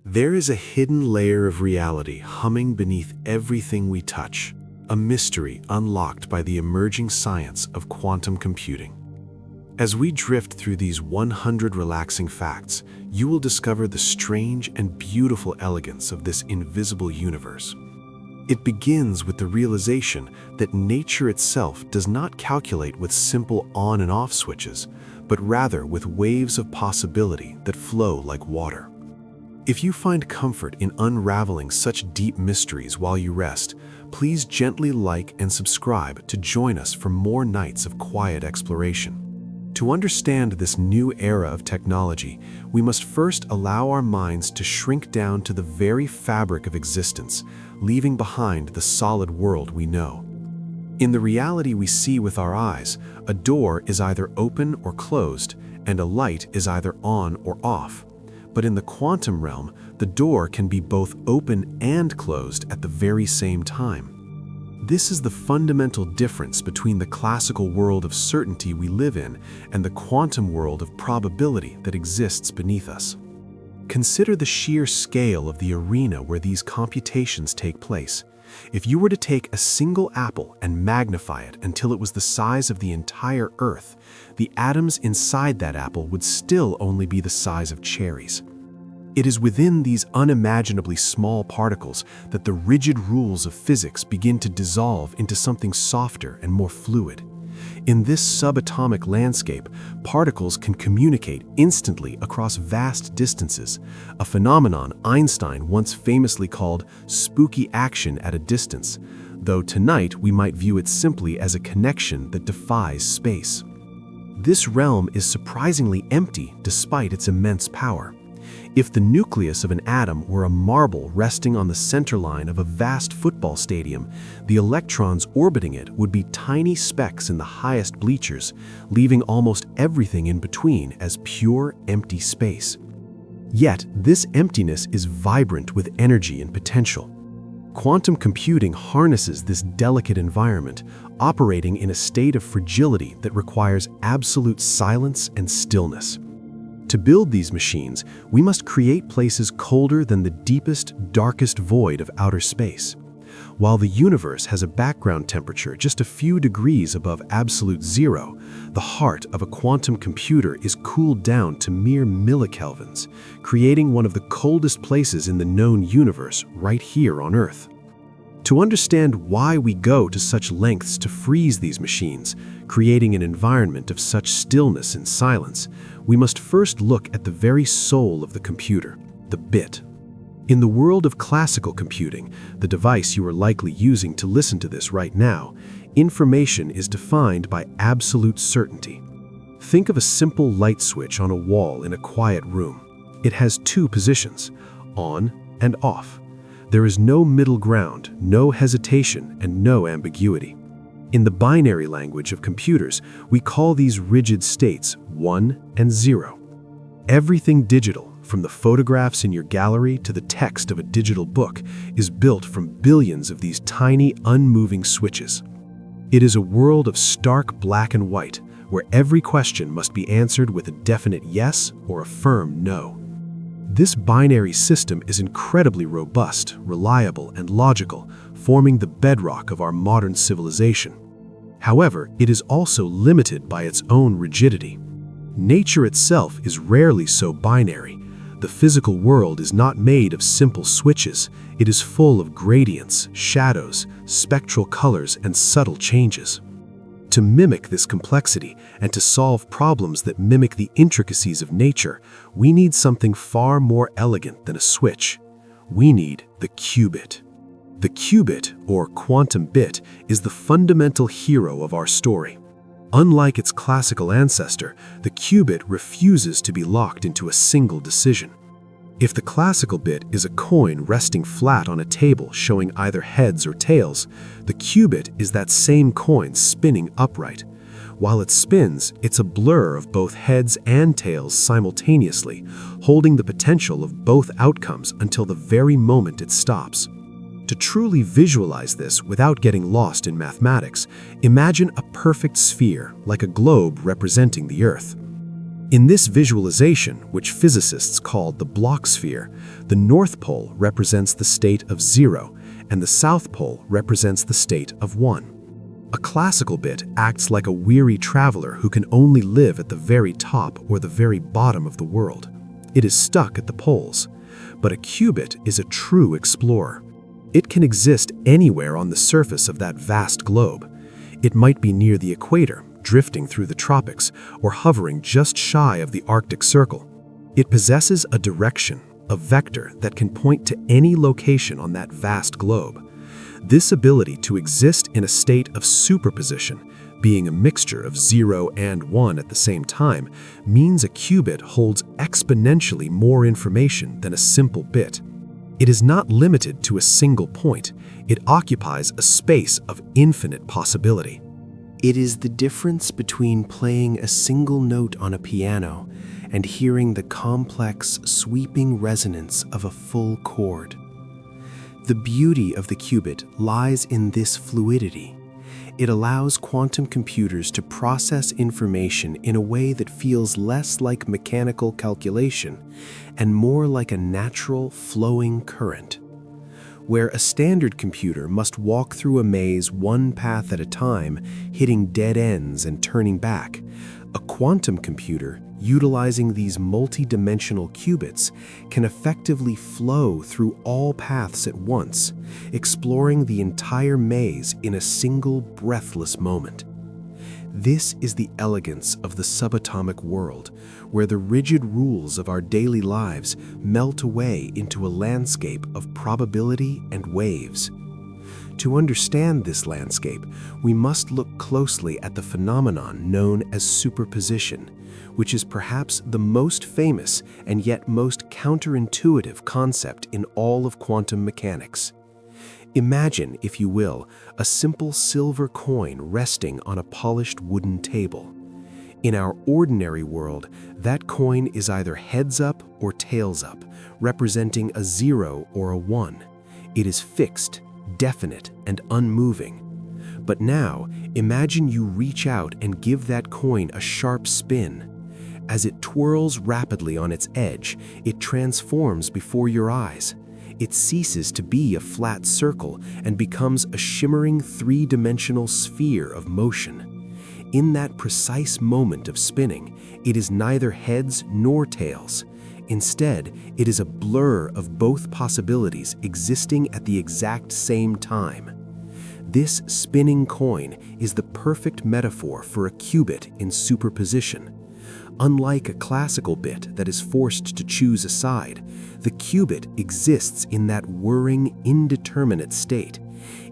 There is a hidden layer of reality humming beneath everything we touch, a mystery unlocked by the emerging science of quantum computing. As we drift through these 100 relaxing facts, you will discover the strange and beautiful elegance of this invisible universe. It begins with the realization that nature itself does not calculate with simple on and off switches, but rather with waves of possibility that flow like water. If you find comfort in unraveling such deep mysteries while you rest, please gently like and subscribe to join us for more nights of quiet exploration. To understand this new era of technology, we must first allow our minds to shrink down to the very fabric of existence, leaving behind the solid world we know. In the reality we see with our eyes, a door is either open or closed, and a light is either on or off. But in the quantum realm, the door can be both open and closed at the very same time. This is the fundamental difference between the classical world of certainty we live in and the quantum world of probability that exists beneath us. Consider the sheer scale of the arena where these computations take place. If you were to take a single apple and magnify it until it was the size of the entire Earth, the atoms inside that apple would still only be the size of cherries. It is within these unimaginably small particles that the rigid rules of physics begin to dissolve into something softer and more fluid. In this subatomic landscape, particles can communicate instantly across vast distances, a phenomenon Einstein once famously called spooky action at a distance, though tonight we might view it simply as a connection that defies space. This realm is surprisingly empty despite its immense power. If the nucleus of an atom were a marble resting on the center line of a vast football stadium, the electrons orbiting it would be tiny specks in the highest bleachers, leaving almost everything in between as pure, empty space. Yet, this emptiness is vibrant with energy and potential. Quantum computing harnesses this delicate environment, operating in a state of fragility that requires absolute silence and stillness. To build these machines, we must create places colder than the deepest, darkest void of outer space. While the universe has a background temperature just a few degrees above absolute zero, the heart of a quantum computer is cooled down to mere millikelvins, creating one of the coldest places in the known universe right here on Earth. To understand why we go to such lengths to freeze these machines, creating an environment of such stillness and silence, we must first look at the very soul of the computer, the bit. In the world of classical computing, the device you are likely using to listen to this right now, information is defined by absolute certainty. Think of a simple light switch on a wall in a quiet room. It has two positions, on and off. There is no middle ground, no hesitation, and no ambiguity. In the binary language of computers, we call these rigid states 1 and 0. Everything digital, from the photographs in your gallery to the text of a digital book, is built from billions of these tiny, unmoving switches. It is a world of stark black and white, where every question must be answered with a definite yes or a firm no. This binary system is incredibly robust, reliable, and logical, forming the bedrock of our modern civilization. However, it is also limited by its own rigidity. Nature itself is rarely so binary. The physical world is not made of simple switches. It is full of gradients, shadows, spectral colors, and subtle changes. To mimic this complexity and to solve problems that mimic the intricacies of nature, we need something far more elegant than a switch. We need the qubit. The qubit, or quantum bit, is the fundamental hero of our story. Unlike its classical ancestor, the qubit refuses to be locked into a single decision. If the classical bit is a coin resting flat on a table showing either heads or tails, the qubit is that same coin spinning upright. While it spins, it's a blur of both heads and tails simultaneously, holding the potential of both outcomes until the very moment it stops. To truly visualize this without getting lost in mathematics, imagine a perfect sphere, like a globe representing the Earth. In this visualization, which physicists call the block sphere, the North Pole represents the state of 0, and the South Pole represents the state of 1. A classical bit acts like a weary traveler who can only live at the very top or the very bottom of the world. It is stuck at the poles. But a qubit is a true explorer. It can exist anywhere on the surface of that vast globe. It might be near the equator, drifting through the tropics, or hovering just shy of the Arctic Circle. It possesses a direction, a vector that can point to any location on that vast globe. This ability to exist in a state of superposition, being a mixture of 0 and 1 at the same time, means a qubit holds exponentially more information than a simple bit. It is not limited to a single point. It occupies a space of infinite possibility. It is the difference between playing a single note on a piano and hearing the complex, sweeping resonance of a full chord. The beauty of the qubit lies in this fluidity. It allows quantum computers to process information in a way that feels less like mechanical calculation and more like a natural, flowing current. Where a standard computer must walk through a maze one path at a time, hitting dead ends and turning back, a quantum computer, utilizing these multi-dimensional qubits, can effectively flow through all paths at once, exploring the entire maze in a single breathless moment. This is the elegance of the subatomic world, where the rigid rules of our daily lives melt away into a landscape of probability and waves. To understand this landscape, we must look closely at the phenomenon known as superposition, which is perhaps the most famous and yet most counterintuitive concept in all of quantum mechanics. Imagine, if you will, a simple silver coin resting on a polished wooden table. In our ordinary world, that coin is either heads up or tails up, representing a 0 or a 1. It is fixed, definite, and unmoving. But now, imagine you reach out and give that coin a sharp spin. As it twirls rapidly on its edge, it transforms before your eyes. It ceases to be a flat circle and becomes a shimmering three-dimensional sphere of motion. In that precise moment of spinning, it is neither heads nor tails. Instead, it is a blur of both possibilities existing at the exact same time. This spinning coin is the perfect metaphor for a qubit in superposition. Unlike a classical bit that is forced to choose a side, the qubit exists in that whirring, indeterminate state.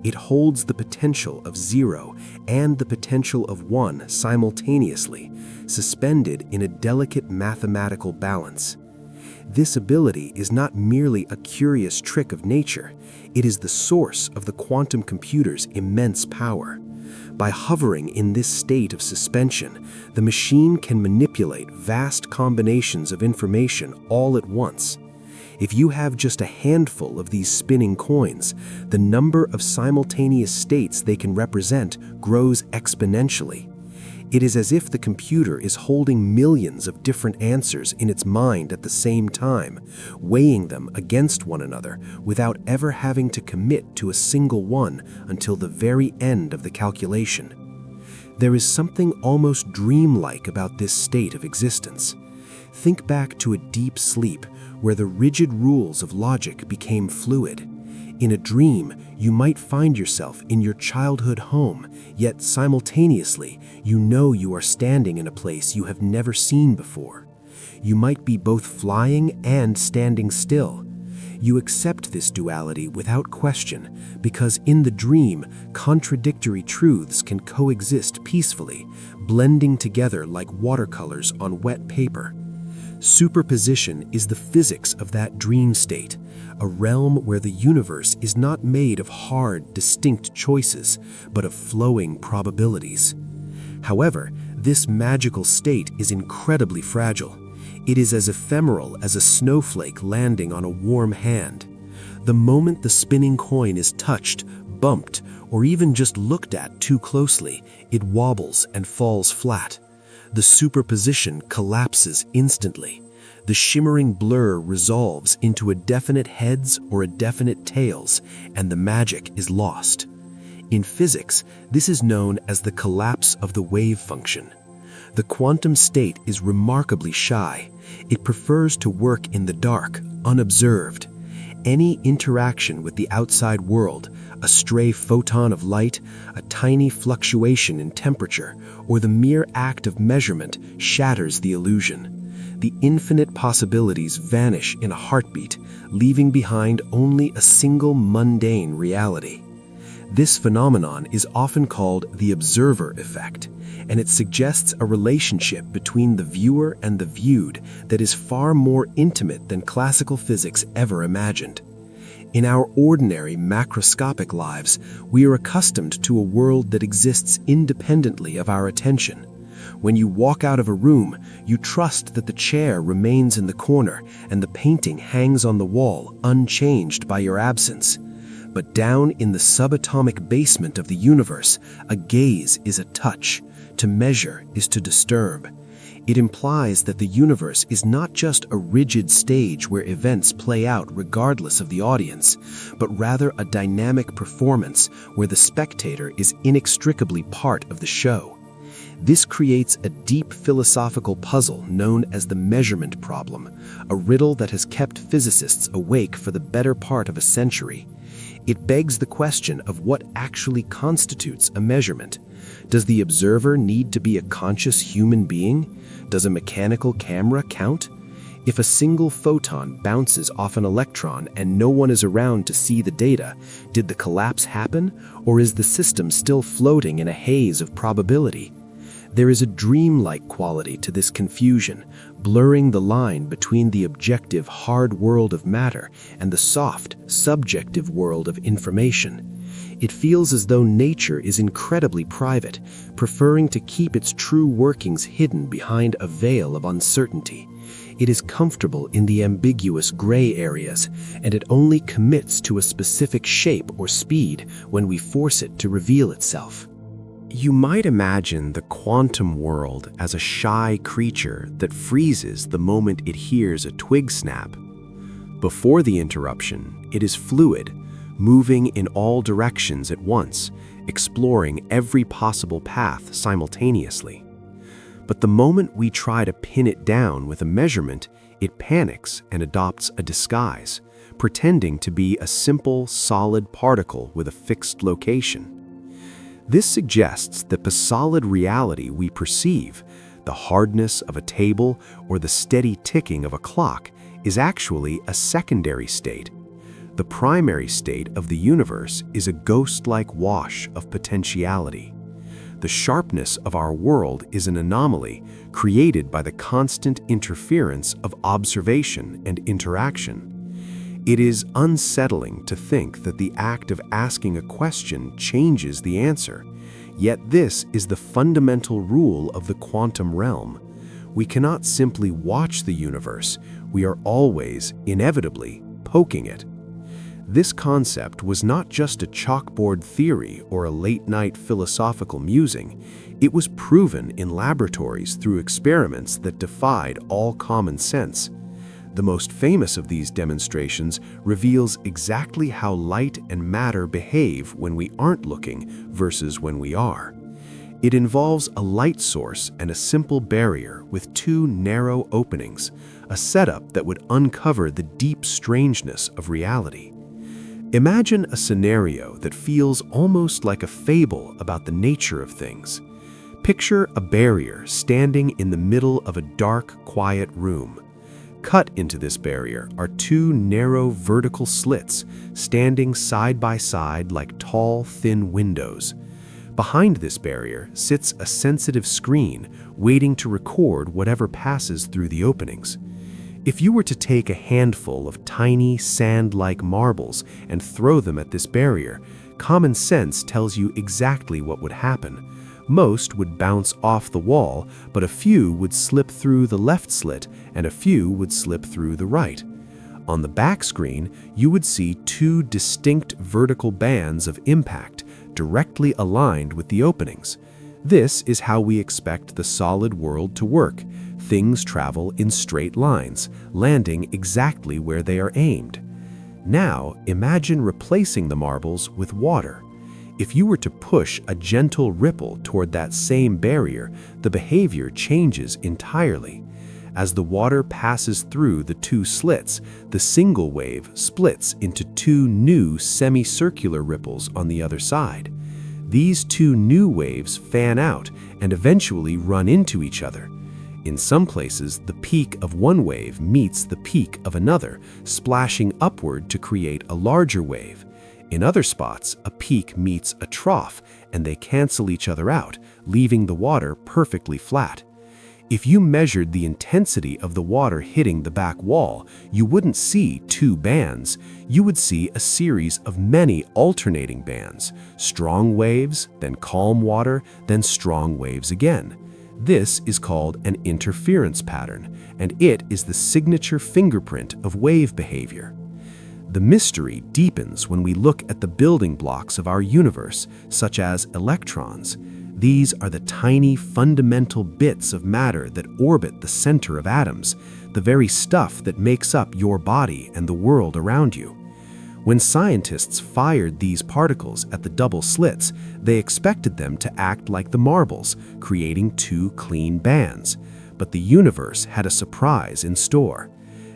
It holds the potential of 0 and the potential of 1 simultaneously, suspended in a delicate mathematical balance. This ability is not merely a curious trick of nature, it is the source of the quantum computer's immense power. By hovering in this state of suspension, the machine can manipulate vast combinations of information all at once. If you have just a handful of these spinning coins, the number of simultaneous states they can represent grows exponentially. It is as if the computer is holding millions of different answers in its mind at the same time, weighing them against one another without ever having to commit to a single one until the very end of the calculation. There is something almost dreamlike about this state of existence. Think back to a deep sleep where the rigid rules of logic became fluid. In a dream, you might find yourself in your childhood home, yet simultaneously, you know you are standing in a place you have never seen before. You might be both flying and standing still. You accept this duality without question, because in the dream, contradictory truths can coexist peacefully, blending together like watercolors on wet paper. Superposition is the physics of that dream state, a realm where the universe is not made of hard, distinct choices, but of flowing probabilities. However, this magical state is incredibly fragile. It is as ephemeral as a snowflake landing on a warm hand. The moment the spinning coin is touched, bumped, or even just looked at too closely, it wobbles and falls flat. The superposition collapses instantly. The shimmering blur resolves into a definite heads or a definite tails, and the magic is lost. In physics, this is known as the collapse of the wave function. The quantum state is remarkably shy. It prefers to work in the dark, unobserved. Any interaction with the outside world, a stray photon of light, a tiny fluctuation in temperature, or the mere act of measurement shatters the illusion. The infinite possibilities vanish in a heartbeat, leaving behind only a single mundane reality. This phenomenon is often called the observer effect, and it suggests a relationship between the viewer and the viewed that is far more intimate than classical physics ever imagined. In our ordinary macroscopic lives, we are accustomed to a world that exists independently of our attention. When you walk out of a room, you trust that the chair remains in the corner and the painting hangs on the wall, unchanged by your absence. But down in the subatomic basement of the universe, a gaze is a touch. To measure is to disturb. It implies that the universe is not just a rigid stage where events play out regardless of the audience, but rather a dynamic performance where the spectator is inextricably part of the show. This creates a deep philosophical puzzle known as the measurement problem, a riddle that has kept physicists awake for the better part of a century. It begs the question of what actually constitutes a measurement. Does the observer need to be a conscious human being? Does a mechanical camera count? If a single photon bounces off an electron and no one is around to see the data, did the collapse happen, or is the system still floating in a haze of probability? There is a dreamlike quality to this confusion, blurring the line between the objective hard world of matter and the soft, subjective world of information. It feels as though nature is incredibly private, preferring to keep its true workings hidden behind a veil of uncertainty. It is comfortable in the ambiguous gray areas, and it only commits to a specific shape or speed when we force it to reveal itself. You might imagine the quantum world as a shy creature that freezes the moment it hears a twig snap. Before the interruption, it is fluid, moving in all directions at once, exploring every possible path simultaneously. But the moment we try to pin it down with a measurement, it panics and adopts a disguise, pretending to be a simple, solid particle with a fixed location. This suggests that the solid reality we perceive, the hardness of a table or the steady ticking of a clock, is actually a secondary state. The primary state of the universe is a ghost-like wash of potentiality. The sharpness of our world is an anomaly created by the constant interference of observation and interaction. It is unsettling to think that the act of asking a question changes the answer, yet this is the fundamental rule of the quantum realm. We cannot simply watch the universe, we are always, inevitably, poking it. This concept was not just a chalkboard theory or a late-night philosophical musing. It was proven in laboratories through experiments that defied all common sense. The most famous of these demonstrations reveals exactly how light and matter behave when we aren't looking versus when we are. It involves a light source and a simple barrier with two narrow openings, a setup that would uncover the deep strangeness of reality. Imagine a scenario that feels almost like a fable about the nature of things. Picture a barrier standing in the middle of a dark, quiet room. Cut into this barrier are two narrow vertical slits standing side by side like tall, thin windows. Behind this barrier sits a sensitive screen waiting to record whatever passes through the openings. If you were to take a handful of tiny, sand-like marbles and throw them at this barrier, common sense tells you exactly what would happen. Most would bounce off the wall, but a few would slip through the left slit and a few would slip through the right. On the back screen, you would see two distinct vertical bands of impact directly aligned with the openings. This is how we expect the solid world to work. Things travel in straight lines, landing exactly where they are aimed. Now, imagine replacing the marbles with water. If you were to push a gentle ripple toward that same barrier, the behavior changes entirely. As the water passes through the two slits, the single wave splits into two new semicircular ripples on the other side. These two new waves fan out and eventually run into each other. In some places, the peak of one wave meets the peak of another, splashing upward to create a larger wave. In other spots, a peak meets a trough, and they cancel each other out, leaving the water perfectly flat. If you measured the intensity of the water hitting the back wall, you wouldn't see two bands. You would see a series of many alternating bands, strong waves, then calm water, then strong waves again. This is called an interference pattern, and it is the signature fingerprint of wave behavior. The mystery deepens when we look at the building blocks of our universe, such as electrons. These are the tiny fundamental bits of matter that orbit the center of atoms, the very stuff that makes up your body and the world around you. When scientists fired these particles at the double slits, they expected them to act like the marbles, creating two clean bands. But the universe had a surprise in store.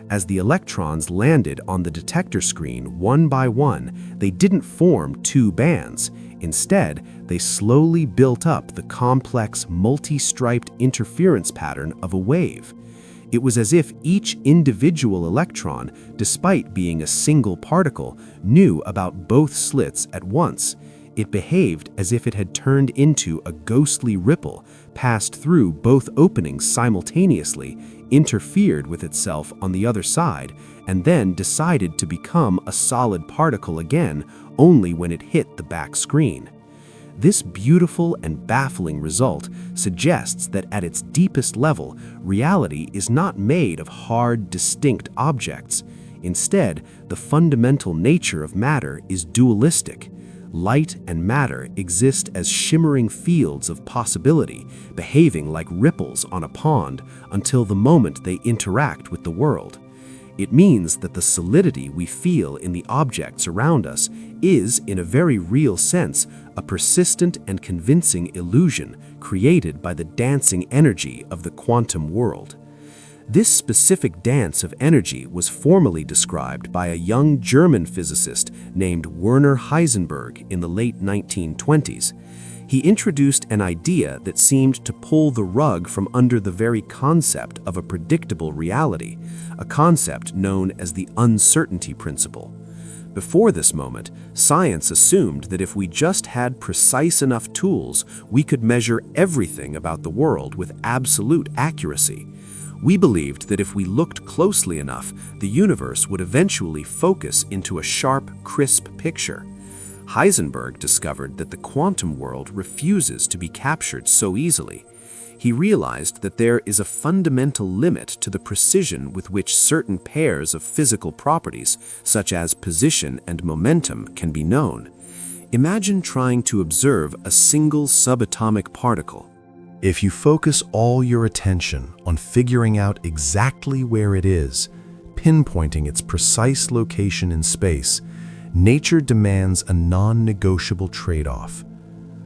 As the electrons landed on the detector screen one by one, they didn't form two bands. Instead, they slowly built up the complex multi-striped interference pattern of a wave. It was as if each individual electron, despite being a single particle, knew about both slits at once. It behaved as if it had turned into a ghostly ripple, passed through both openings simultaneously, interfered with itself on the other side, and then decided to become a solid particle again only when it hit the back screen. This beautiful and baffling result suggests that at its deepest level, reality is not made of hard, distinct objects. Instead, the fundamental nature of matter is dualistic. Light and matter exist as shimmering fields of possibility, behaving like ripples on a pond until the moment they interact with the world. It means that the solidity we feel in the objects around us is, in a very real sense, a persistent and convincing illusion created by the dancing energy of the quantum world. This specific dance of energy was formally described by a young German physicist named Werner Heisenberg in the late 1920s. He introduced an idea that seemed to pull the rug from under the very concept of a predictable reality, a concept known as the uncertainty principle. Before this moment, science assumed that if we just had precise enough tools, we could measure everything about the world with absolute accuracy. We believed that if we looked closely enough, the universe would eventually focus into a sharp, crisp picture. Heisenberg discovered that the quantum world refuses to be captured so easily. He realized that there is a fundamental limit to the precision with which certain pairs of physical properties, such as position and momentum, can be known. Imagine trying to observe a single subatomic particle. If you focus all your attention on figuring out exactly where it is, pinpointing its precise location in space, nature demands a non-negotiable trade-off.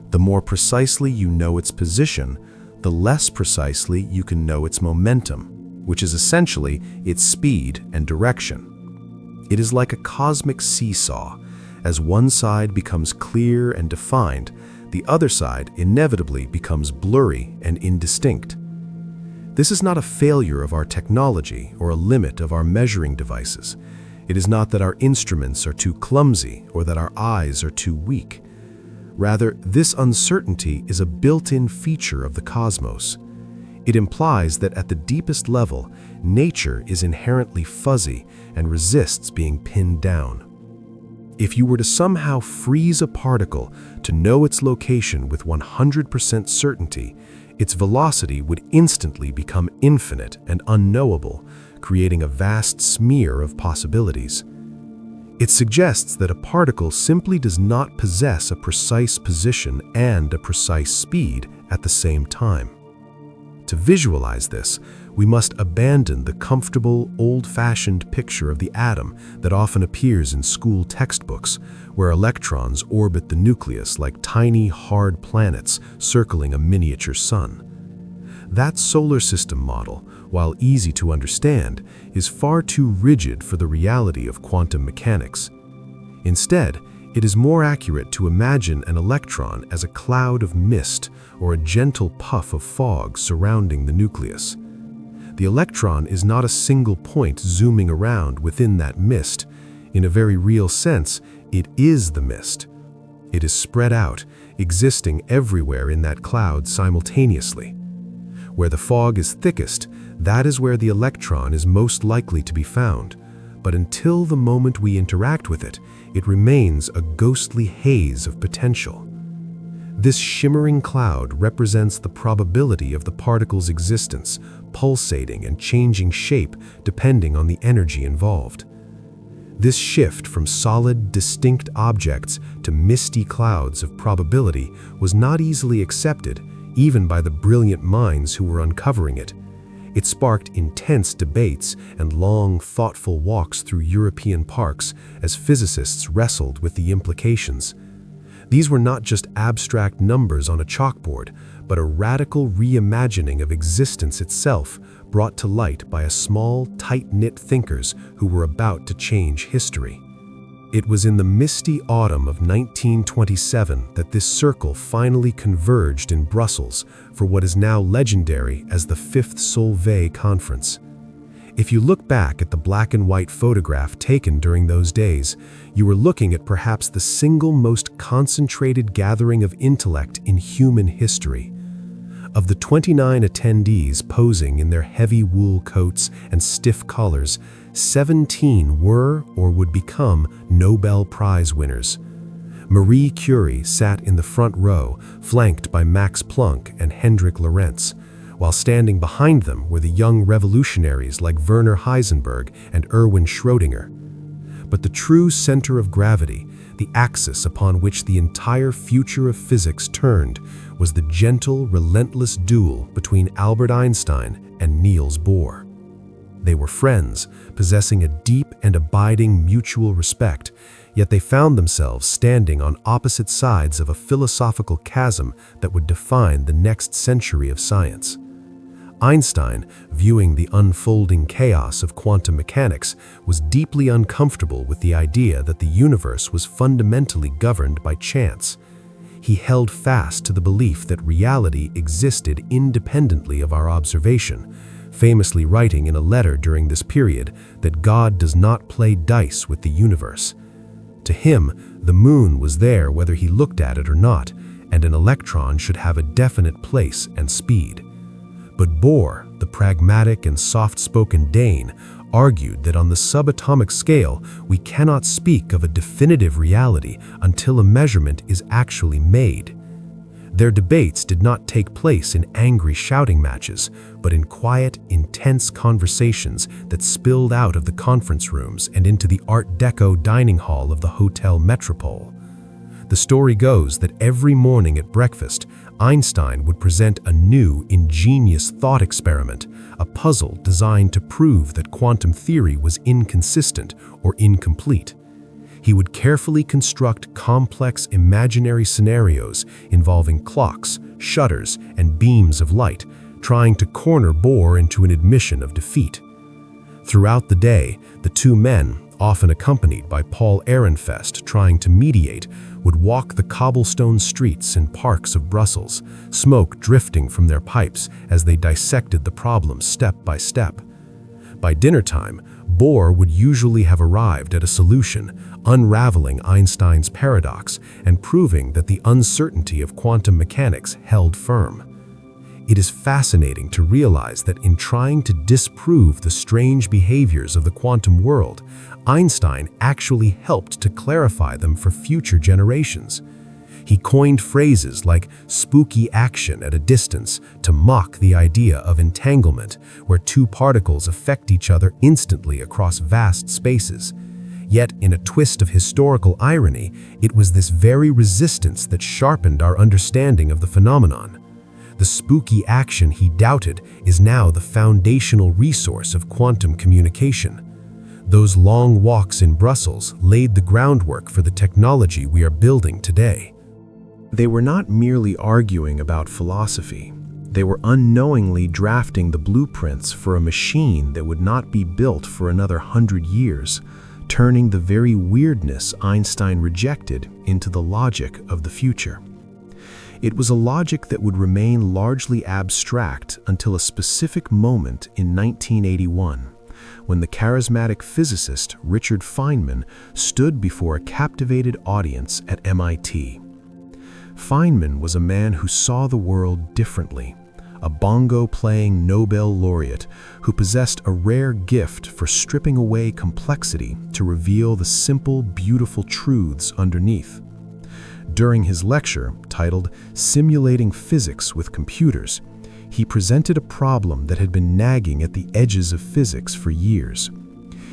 The more precisely you know its position, the less precisely you can know its momentum, which is essentially its speed and direction. It is like a cosmic seesaw. As one side becomes clear and defined, the other side inevitably becomes blurry and indistinct. This is not a failure of our technology or a limit of our measuring devices. It is not that our instruments are too clumsy or that our eyes are too weak. Rather, this uncertainty is a built-in feature of the cosmos. It implies that at the deepest level, nature is inherently fuzzy and resists being pinned down. If you were to somehow freeze a particle to know its location with 100% certainty, its velocity would instantly become infinite and unknowable, creating a vast smear of possibilities. It suggests that a particle simply does not possess a precise position and a precise speed at the same time. To visualize this, we must abandon the comfortable, old-fashioned picture of the atom that often appears in school textbooks, where electrons orbit the nucleus like tiny, hard planets circling a miniature sun. That solar system model, while easy to understand, is far too rigid for the reality of quantum mechanics. Instead, it is more accurate to imagine an electron as a cloud of mist or a gentle puff of fog surrounding the nucleus. The electron is not a single point zooming around within that mist. In a very real sense, it is the mist. It is spread out, existing everywhere in that cloud simultaneously. Where the fog is thickest, that is where the electron is most likely to be found. But until the moment we interact with it, it remains a ghostly haze of potential. This shimmering cloud represents the probability of the particle's existence, pulsating and changing shape depending on the energy involved. This shift from solid, distinct objects to misty clouds of probability was not easily accepted, even by the brilliant minds who were uncovering it. It sparked intense debates and long, thoughtful walks through European parks as physicists wrestled with the implications. These were not just abstract numbers on a chalkboard, but a radical reimagining of existence itself, brought to light by a small, tight-knit thinkers who were about to change history. It was in the misty autumn of 1927 that this circle finally converged in Brussels for what is now legendary as the Fifth Solvay Conference. If you look back at the black and white photograph taken during those days, you were looking at perhaps the single most concentrated gathering of intellect in human history. Of the 29 attendees posing in their heavy wool coats and stiff collars, 17 were or would become Nobel Prize winners. Marie Curie sat in the front row, flanked by Max Planck and Hendrik Lorentz, while standing behind them were the young revolutionaries like Werner Heisenberg and Erwin Schrödinger. But the true center of gravity, the axis upon which the entire future of physics turned, was the gentle, relentless duel between Albert Einstein and Niels Bohr. They were friends, possessing a deep and abiding mutual respect, yet they found themselves standing on opposite sides of a philosophical chasm that would define the next century of science. Einstein, viewing the unfolding chaos of quantum mechanics, was deeply uncomfortable with the idea that the universe was fundamentally governed by chance. He held fast to the belief that reality existed independently of our observation, famously writing in a letter during this period that God does not play dice with the universe. To him, the moon was there whether he looked at it or not, and an electron should have a definite place and speed. But Bohr, the pragmatic and soft-spoken Dane, argued that on the subatomic scale, we cannot speak of a definitive reality until a measurement is actually made. Their debates did not take place in angry shouting matches, but in quiet, intense conversations that spilled out of the conference rooms and into the Art Deco dining hall of the Hotel Metropole. The story goes that every morning at breakfast, Einstein would present a new, ingenious thought experiment, a puzzle designed to prove that quantum theory was inconsistent or incomplete. He would carefully construct complex imaginary scenarios involving clocks, shutters, and beams of light, trying to corner Bohr into an admission of defeat. Throughout the day, the two men, often accompanied by Paul Ehrenfest trying to mediate, would walk the cobblestone streets and parks of Brussels, smoke drifting from their pipes as they dissected the problem step by step. By dinner time, Bohr would usually have arrived at a solution, unraveling Einstein's paradox and proving that the uncertainty of quantum mechanics held firm. It is fascinating to realize that in trying to disprove the strange behaviors of the quantum world, Einstein actually helped to clarify them for future generations. He coined phrases like spooky action at a distance to mock the idea of entanglement, where two particles affect each other instantly across vast spaces. Yet, in a twist of historical irony, it was this very resistance that sharpened our understanding of the phenomenon. The spooky action he doubted is now the foundational resource of quantum communication. Those long walks in Brussels laid the groundwork for the technology we are building today. They were not merely arguing about philosophy. They were unknowingly drafting the blueprints for a machine that would not be built for another 100 years, turning the very weirdness Einstein rejected into the logic of the future. It was a logic that would remain largely abstract until a specific moment in 1981, when the charismatic physicist Richard Feynman stood before a captivated audience at MIT. Feynman was a man who saw the world differently, a bongo-playing Nobel laureate who possessed a rare gift for stripping away complexity to reveal the simple, beautiful truths underneath. During his lecture, titled "Simulating Physics with Computers," he presented a problem that had been nagging at the edges of physics for years.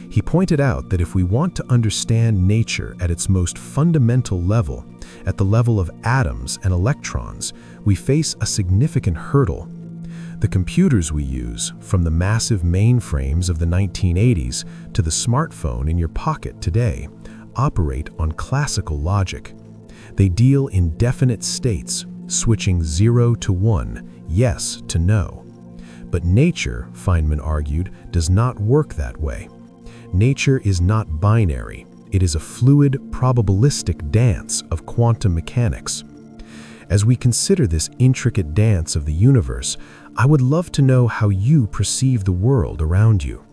He pointed out that if we want to understand nature at its most fundamental level, at the level of atoms and electrons, we face a significant hurdle. The computers we use, from the massive mainframes of the 1980s to the smartphone in your pocket today, operate on classical logic. They deal in definite states, switching 0 to 1, yes to no. But nature, Feynman argued, does not work that way. Nature is not binary. It is a fluid, probabilistic dance of quantum mechanics. As we consider this intricate dance of the universe, I would love to know how you perceive the world around you.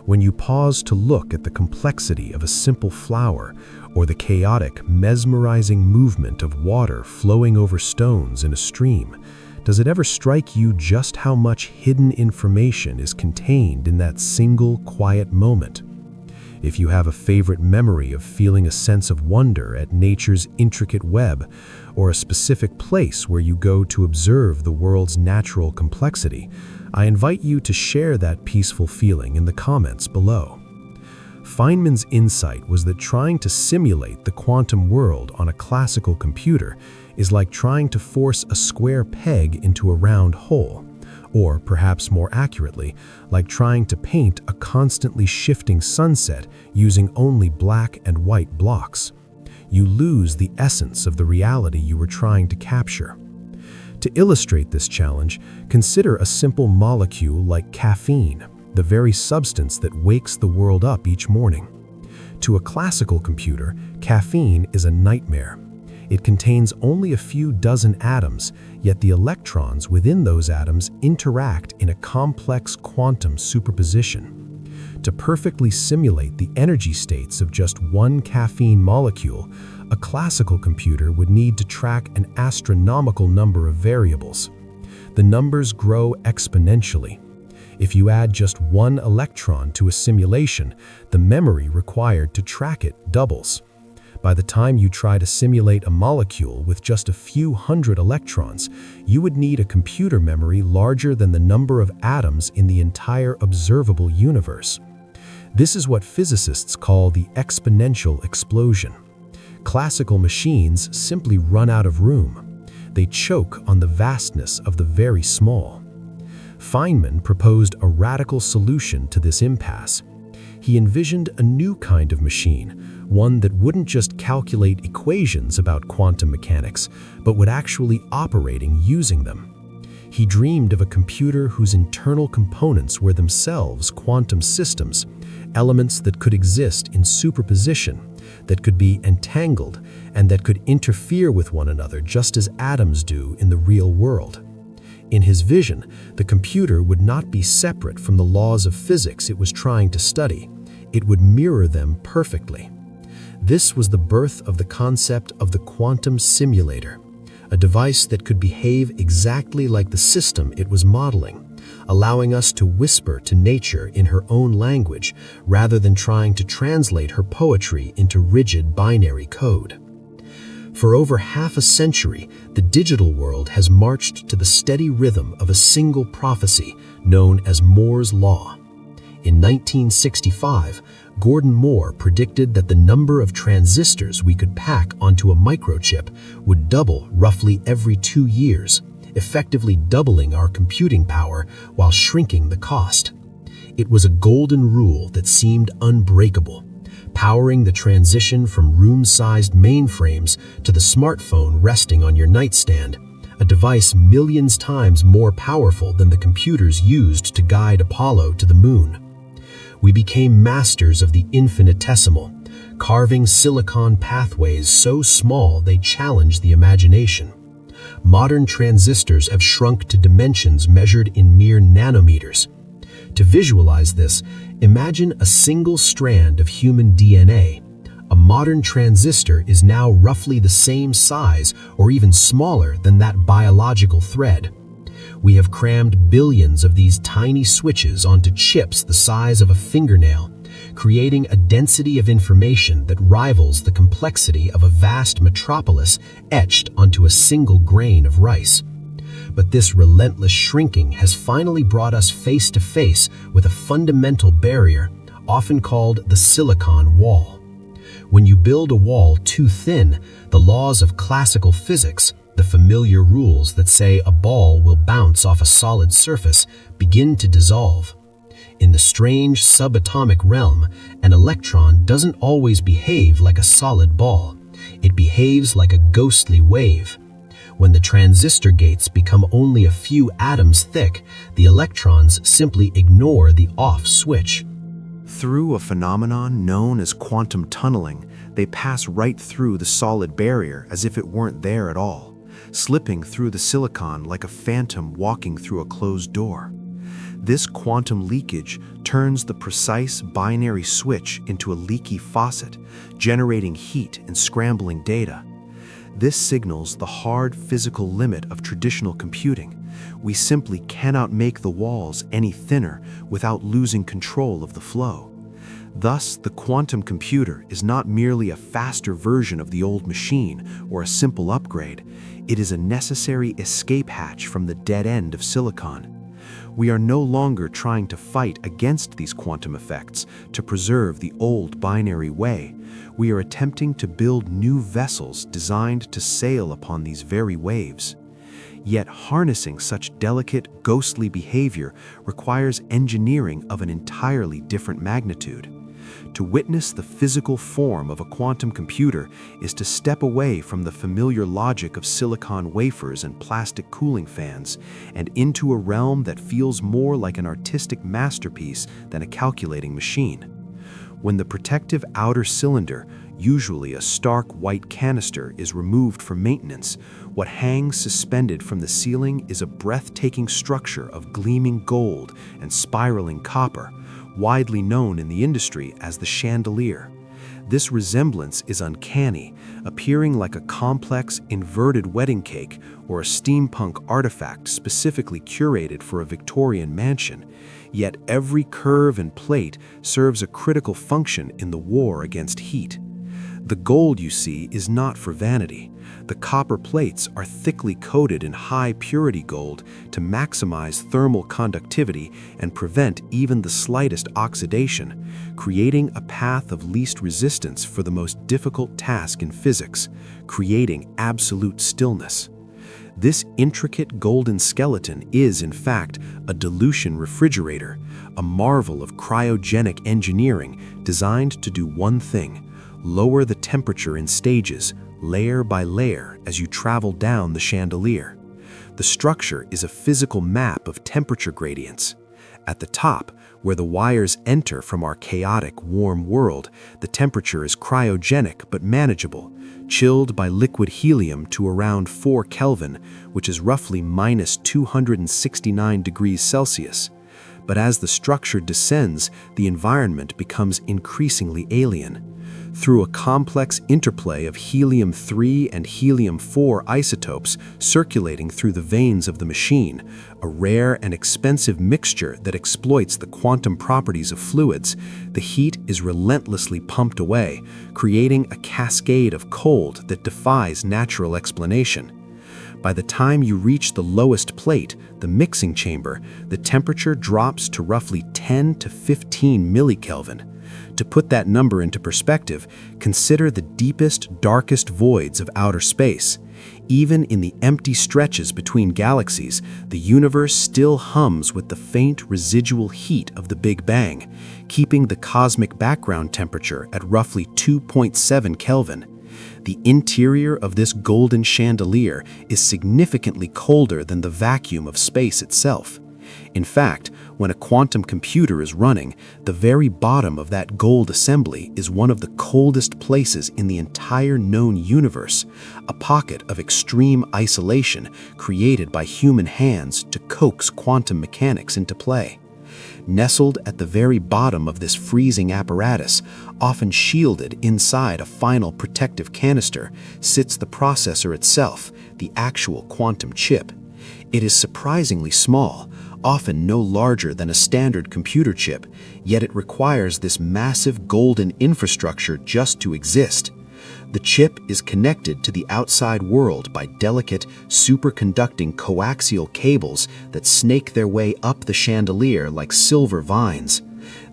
When you pause to look at the complexity of a simple flower or the chaotic, mesmerizing movement of water flowing over stones in a stream, does it ever strike you just how much hidden information is contained in that single quiet moment? If you have a favorite memory of feeling a sense of wonder at nature's intricate web, or a specific place where you go to observe the world's natural complexity, I invite you to share that peaceful feeling in the comments below. Feynman's insight was that trying to simulate the quantum world on a classical computer is like trying to force a square peg into a round hole, or perhaps more accurately, like trying to paint a constantly shifting sunset using only black and white blocks. You lose the essence of the reality you were trying to capture. To illustrate this challenge, consider a simple molecule like caffeine, the very substance that wakes the world up each morning. To a classical computer, caffeine is a nightmare. It contains only a few dozen atoms, yet the electrons within those atoms interact in a complex quantum superposition. To perfectly simulate the energy states of just one caffeine molecule, a classical computer would need to track an astronomical number of variables. The numbers grow exponentially. If you add just one electron to a simulation, the memory required to track it doubles. By the time you try to simulate a molecule with just a few hundred electrons, you would need a computer memory larger than the number of atoms in the entire observable universe. This is what physicists call the exponential explosion. Classical machines simply run out of room. They choke on the vastness of the very small. Feynman proposed a radical solution to this impasse. He envisioned a new kind of machine, one that wouldn't just calculate equations about quantum mechanics, but would actually operate using them. He dreamed of a computer whose internal components were themselves quantum systems, elements that could exist in superposition, that could be entangled, and that could interfere with one another just as atoms do in the real world. In his vision, the computer would not be separate from the laws of physics it was trying to study. It would mirror them perfectly. This was the birth of the concept of the quantum simulator, a device that could behave exactly like the system it was modeling, allowing us to whisper to nature in her own language rather than trying to translate her poetry into rigid binary code. For over half a century, the digital world has marched to the steady rhythm of a single prophecy known as Moore's Law. In 1965, Gordon Moore predicted that the number of transistors we could pack onto a microchip would double roughly every 2 years, effectively doubling our computing power while shrinking the cost. It was a golden rule that seemed unbreakable, powering the transition from room-sized mainframes to the smartphone resting on your nightstand, a device millions times more powerful than the computers used to guide Apollo to the moon. We became masters of the infinitesimal, carving silicon pathways so small they challenge the imagination. Modern transistors have shrunk to dimensions measured in mere nanometers. To visualize this, imagine a single strand of human DNA. A modern transistor is now roughly the same size or even smaller than that biological thread. We have crammed billions of these tiny switches onto chips the size of a fingernail, creating a density of information that rivals the complexity of a vast metropolis etched onto a single grain of rice. But this relentless shrinking has finally brought us face to face with a fundamental barrier, often called the silicon wall. When you build a wall too thin, the laws of classical physics, the familiar rules that say a ball will bounce off a solid surface, begin to dissolve. In the strange subatomic realm, an electron doesn't always behave like a solid ball. It behaves like a ghostly wave. When the transistor gates become only a few atoms thick, the electrons simply ignore the off switch. Through a phenomenon known as quantum tunneling, they pass right through the solid barrier as if it weren't there at all, slipping through the silicon like a phantom walking through a closed door. This quantum leakage turns the precise binary switch into a leaky faucet, generating heat and scrambling data. This signals the hard physical limit of traditional computing. We simply cannot make the walls any thinner without losing control of the flow. Thus, the quantum computer is not merely a faster version of the old machine or a simple upgrade. It is a necessary escape hatch from the dead end of silicon. We are no longer trying to fight against these quantum effects to preserve the old binary way. We are attempting to build new vessels designed to sail upon these very waves. Yet harnessing such delicate, ghostly behavior requires engineering of an entirely different magnitude. To witness the physical form of a quantum computer is to step away from the familiar logic of silicon wafers and plastic cooling fans and into a realm that feels more like an artistic masterpiece than a calculating machine. When the protective outer cylinder, usually a stark white canister, is removed for maintenance, what hangs suspended from the ceiling is a breathtaking structure of gleaming gold and spiraling copper, widely known in the industry as the chandelier. This resemblance is uncanny, appearing like a complex, inverted wedding cake or a steampunk artifact specifically curated for a Victorian mansion. Yet every curve and plate serves a critical function in the war against heat. The gold you see is not for vanity. The copper plates are thickly coated in high-purity gold to maximize thermal conductivity and prevent even the slightest oxidation, creating a path of least resistance for the most difficult task in physics, creating absolute stillness. This intricate golden skeleton is, in fact, a dilution refrigerator, a marvel of cryogenic engineering designed to do one thing: lower the temperature in stages, layer by layer, as you travel down the chandelier. The structure is a physical map of temperature gradients. At the top, where the wires enter from our chaotic, warm world, the temperature is cryogenic but manageable, chilled by liquid helium to around 4 Kelvin, which is roughly minus 269 degrees Celsius. But as the structure descends, the environment becomes increasingly alien. Through a complex interplay of helium-3 and helium-4 isotopes circulating through the veins of the machine, a rare and expensive mixture that exploits the quantum properties of fluids, the heat is relentlessly pumped away, creating a cascade of cold that defies natural explanation. By the time you reach the lowest plate, the mixing chamber, the temperature drops to roughly 10 to 15 millikelvin. To put that number into perspective, consider the deepest, darkest voids of outer space. Even in the empty stretches between galaxies, the universe still hums with the faint residual heat of the Big Bang, keeping the cosmic background temperature at roughly 2.7 Kelvin. The interior of this golden chandelier is significantly colder than the vacuum of space itself. In fact, when a quantum computer is running, the very bottom of that gold assembly is one of the coldest places in the entire known universe, a pocket of extreme isolation created by human hands to coax quantum mechanics into play. Nestled at the very bottom of this freezing apparatus, often shielded inside a final protective canister, sits the processor itself, the actual quantum chip. It is surprisingly small, often no larger than a standard computer chip, yet it requires this massive golden infrastructure just to exist. The chip is connected to the outside world by delicate, superconducting coaxial cables that snake their way up the chandelier like silver vines.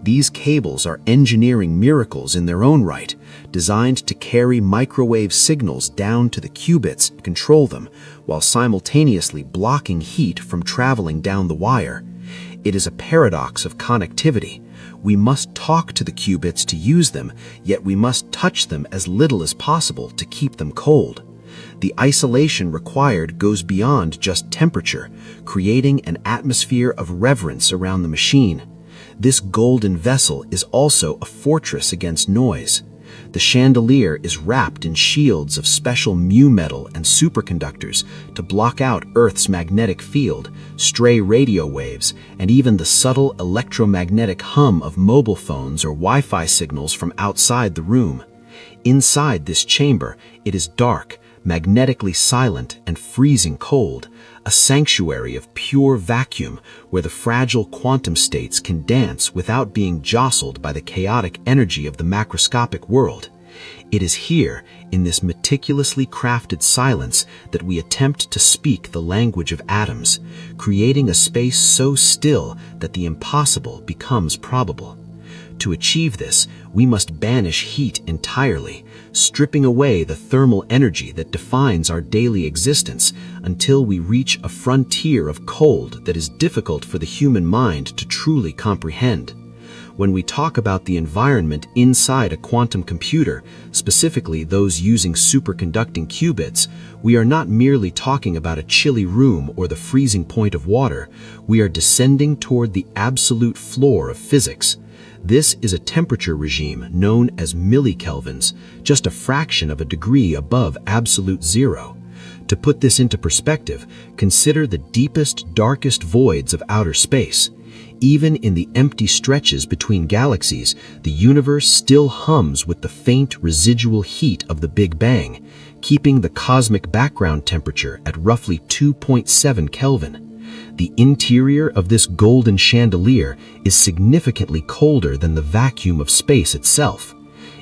These cables are engineering miracles in their own right, designed to carry microwave signals down to the qubits to control them, while simultaneously blocking heat from traveling down the wire. It is a paradox of connectivity. We must talk to the qubits to use them, yet we must touch them as little as possible to keep them cold. The isolation required goes beyond just temperature, creating an atmosphere of reverence around the machine. This golden vessel is also a fortress against noise. The chandelier is wrapped in shields of special mu metal and superconductors to block out Earth's magnetic field, stray radio waves, and even the subtle electromagnetic hum of mobile phones or Wi-Fi signals from outside the room. Inside this chamber, it is dark, magnetically silent, and freezing cold, a sanctuary of pure vacuum where the fragile quantum states can dance without being jostled by the chaotic energy of the macroscopic world. It is here, in this meticulously crafted silence, that we attempt to speak the language of atoms, creating a space so still that the impossible becomes probable. To achieve this, we must banish heat entirely, stripping away the thermal energy that defines our daily existence until we reach a frontier of cold that is difficult for the human mind to truly comprehend. When we talk about the environment inside a quantum computer, specifically those using superconducting qubits, we are not merely talking about a chilly room or the freezing point of water. We are descending toward the absolute floor of physics. This is a temperature regime known as millikelvins, just a fraction of a degree above absolute zero. To put this into perspective, consider the deepest, darkest voids of outer space. Even in the empty stretches between galaxies, the universe still hums with the faint residual heat of the Big Bang, keeping the cosmic background temperature at roughly 2.7 Kelvin. The interior of this golden chandelier is significantly colder than the vacuum of space itself.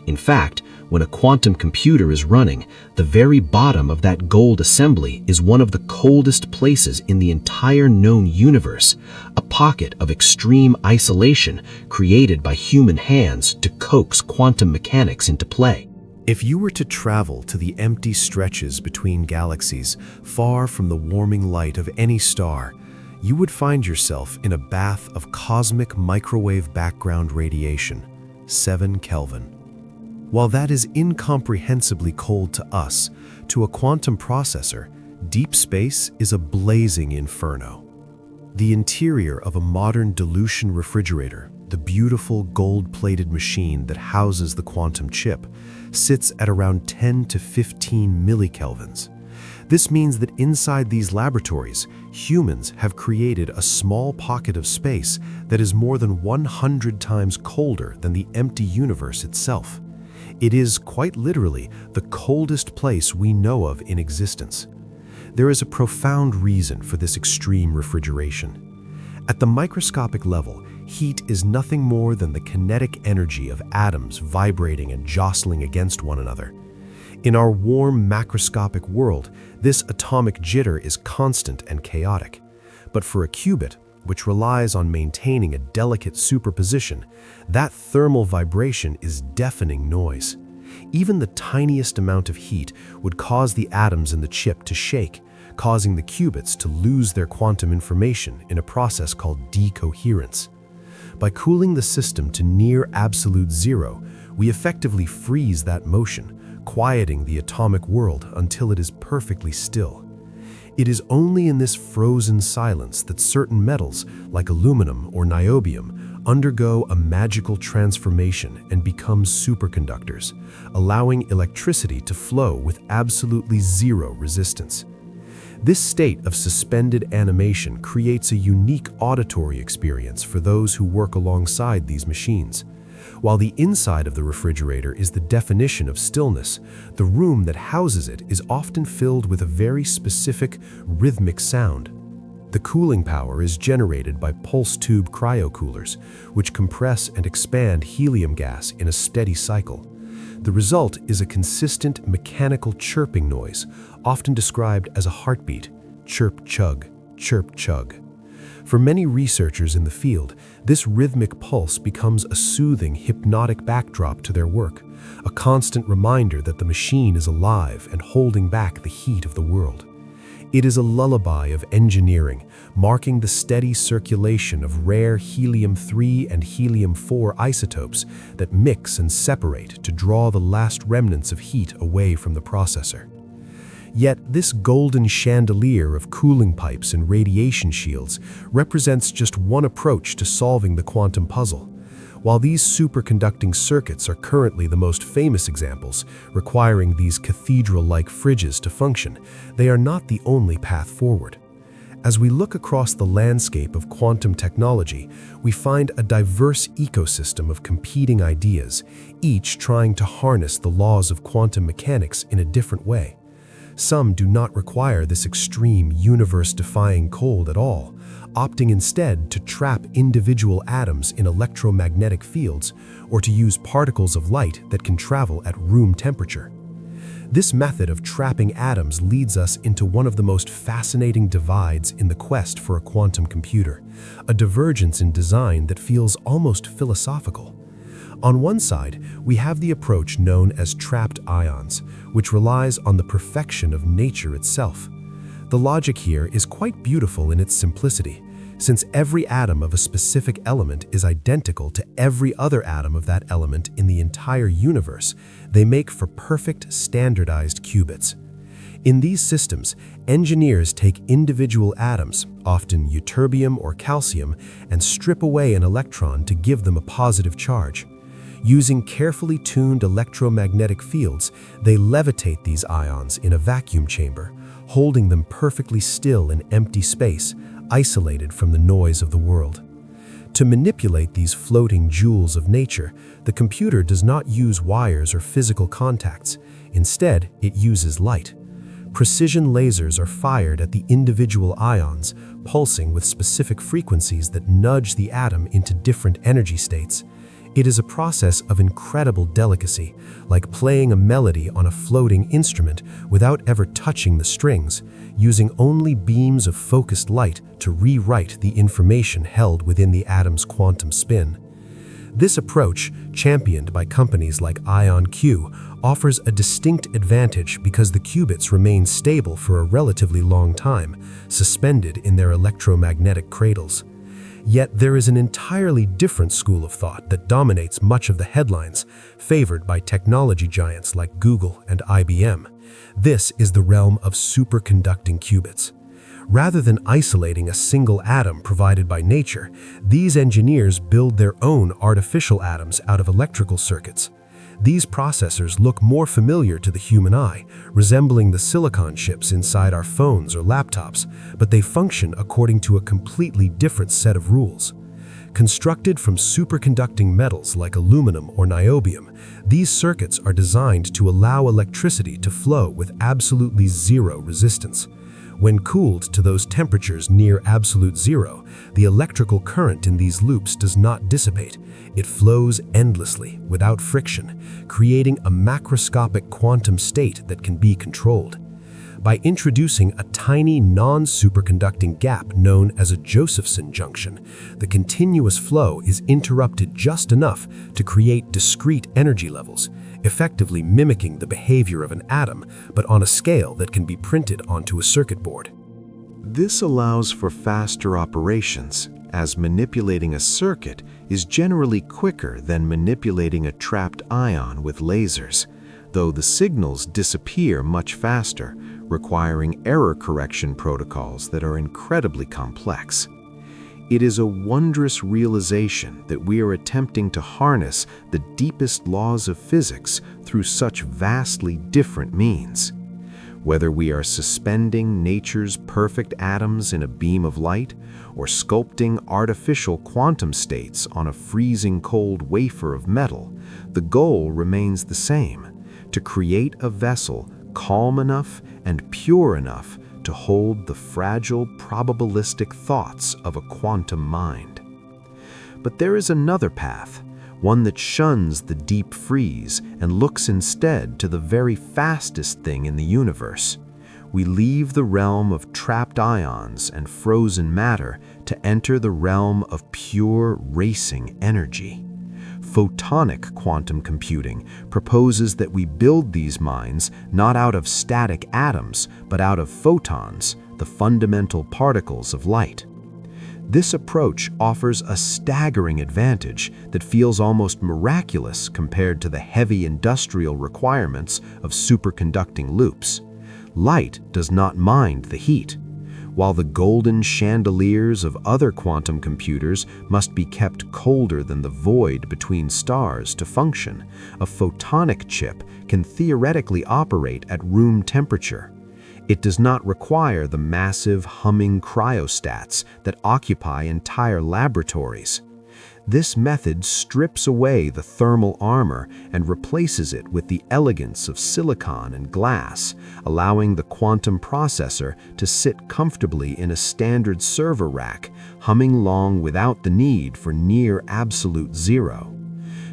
In fact, when a quantum computer is running, the very bottom of that gold assembly is one of the coldest places in the entire known universe, a pocket of extreme isolation created by human hands to coax quantum mechanics into play. If you were to travel to the empty stretches between galaxies, far from the warming light of any star, you would find yourself in a bath of cosmic microwave background radiation, 7 Kelvin. While that is incomprehensibly cold to us, to a quantum processor, deep space is a blazing inferno. The interior of a modern dilution refrigerator, the beautiful gold-plated machine that houses the quantum chip, sits at around 10 to 15 millikelvins. This means that inside these laboratories, humans have created a small pocket of space that is more than 100 times colder than the empty universe itself. It is, quite literally, the coldest place we know of in existence. There is a profound reason for this extreme refrigeration. At the microscopic level, heat is nothing more than the kinetic energy of atoms vibrating and jostling against one another. In our warm macroscopic world, this atomic jitter is constant and chaotic. But for a qubit, which relies on maintaining a delicate superposition, that thermal vibration is deafening noise. Even the tiniest amount of heat would cause the atoms in the chip to shake, causing the qubits to lose their quantum information in a process called decoherence. By cooling the system to near absolute zero, we effectively freeze that motion, quieting the atomic world until it is perfectly still. It is only in this frozen silence that certain metals, like aluminum or niobium, undergo a magical transformation and become superconductors, allowing electricity to flow with absolutely zero resistance. This state of suspended animation creates a unique auditory experience for those who work alongside these machines. While the inside of the refrigerator is the definition of stillness, the room that houses it is often filled with a very specific, rhythmic sound. The cooling power is generated by pulse tube cryocoolers, which compress and expand helium gas in a steady cycle. The result is a consistent mechanical chirping noise, often described as a heartbeat: chirp-chug, chirp-chug. For many researchers in the field, this rhythmic pulse becomes a soothing, hypnotic backdrop to their work, a constant reminder that the machine is alive and holding back the heat of the world. It is a lullaby of engineering, marking the steady circulation of rare helium-3 and helium-4 isotopes that mix and separate to draw the last remnants of heat away from the processor. Yet this golden chandelier of cooling pipes and radiation shields represents just one approach to solving the quantum puzzle. While these superconducting circuits are currently the most famous examples, requiring these cathedral-like fridges to function, they are not the only path forward. As we look across the landscape of quantum technology, we find a diverse ecosystem of competing ideas, each trying to harness the laws of quantum mechanics in a different way. Some do not require this extreme, universe-defying cold at all, opting instead to trap individual atoms in electromagnetic fields or to use particles of light that can travel at room temperature. This method of trapping atoms leads us into one of the most fascinating divides in the quest for a quantum computer, a divergence in design that feels almost philosophical. On one side, we have the approach known as trapped ions, which relies on the perfection of nature itself. The logic here is quite beautiful in its simplicity. Since every atom of a specific element is identical to every other atom of that element in the entire universe, they make for perfect, standardized qubits. In these systems, engineers take individual atoms, often ytterbium or calcium, and strip away an electron to give them a positive charge. Using carefully tuned electromagnetic fields, they levitate these ions in a vacuum chamber, holding them perfectly still in empty space, isolated from the noise of the world. To manipulate these floating jewels of nature, the computer does not use wires or physical contacts. Instead, it uses light. Precision lasers are fired at the individual ions, pulsing with specific frequencies that nudge the atom into different energy states. It is a process of incredible delicacy, like playing a melody on a floating instrument without ever touching the strings, using only beams of focused light to rewrite the information held within the atom's quantum spin. This approach, championed by companies like IonQ, offers a distinct advantage because the qubits remain stable for a relatively long time, suspended in their electromagnetic cradles. Yet there is an entirely different school of thought that dominates much of the headlines, favored by technology giants like Google and IBM. This is the realm of superconducting qubits. Rather than isolating a single atom provided by nature, these engineers build their own artificial atoms out of electrical circuits. These processors look more familiar to the human eye, resembling the silicon chips inside our phones or laptops, but they function according to a completely different set of rules. Constructed from superconducting metals like aluminum or niobium, these circuits are designed to allow electricity to flow with absolutely zero resistance. When cooled to those temperatures near absolute zero, the electrical current in these loops does not dissipate. It flows endlessly, without friction, creating a macroscopic quantum state that can be controlled. By introducing a tiny non-superconducting gap known as a Josephson junction, the continuous flow is interrupted just enough to create discrete energy levels, effectively mimicking the behavior of an atom, but on a scale that can be printed onto a circuit board. This allows for faster operations, as manipulating a circuit is generally quicker than manipulating a trapped ion with lasers, though the signals disappear much faster, requiring error correction protocols that are incredibly complex. It is a wondrous realization that we are attempting to harness the deepest laws of physics through such vastly different means. Whether we are suspending nature's perfect atoms in a beam of light, or sculpting artificial quantum states on a freezing cold wafer of metal, the goal remains the same: to create a vessel calm enough and pure enough to hold the fragile probabilistic thoughts of a quantum mind. But there is another path, one that shuns the deep freeze and looks instead to the very fastest thing in the universe. We leave the realm of trapped ions and frozen matter to enter the realm of pure racing energy. Photonic quantum computing proposes that we build these minds not out of static atoms, but out of photons, the fundamental particles of light. This approach offers a staggering advantage that feels almost miraculous compared to the heavy industrial requirements of superconducting loops. Light does not mind the heat. While the golden chandeliers of other quantum computers must be kept colder than the void between stars to function, a photonic chip can theoretically operate at room temperature. It does not require the massive humming cryostats that occupy entire laboratories. This method strips away the thermal armor and replaces it with the elegance of silicon and glass, allowing the quantum processor to sit comfortably in a standard server rack, humming along without the need for near absolute zero.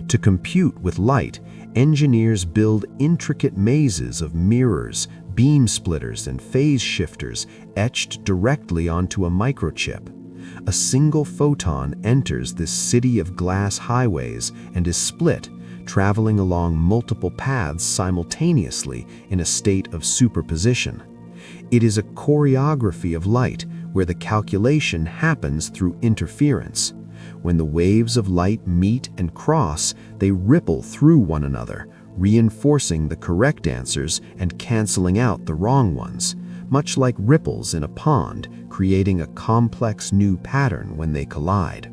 To compute with light, engineers build intricate mazes of mirrors, beam splitters, and phase shifters etched directly onto a microchip. A single photon enters this city of glass highways and is split, traveling along multiple paths simultaneously in a state of superposition. It is a choreography of light where the calculation happens through interference. When the waves of light meet and cross, they ripple through one another, reinforcing the correct answers and canceling out the wrong ones, much like ripples in a pond, creating a complex new pattern when they collide.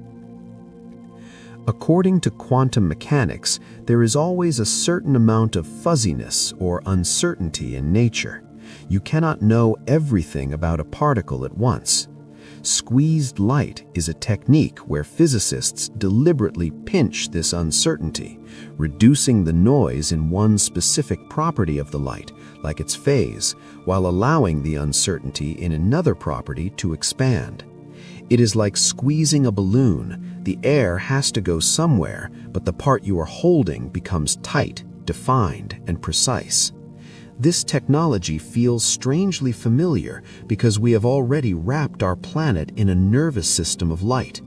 According to quantum mechanics, there is always a certain amount of fuzziness or uncertainty in nature. You cannot know everything about a particle at once. Squeezed light is a technique where physicists deliberately pinch this uncertainty, reducing the noise in one specific property of the light, like its phase, while allowing the uncertainty in another property to expand. It is like squeezing a balloon. The air has to go somewhere, but the part you are holding becomes tight, defined, and precise. This technology feels strangely familiar because we have already wrapped our planet in a nervous system of light.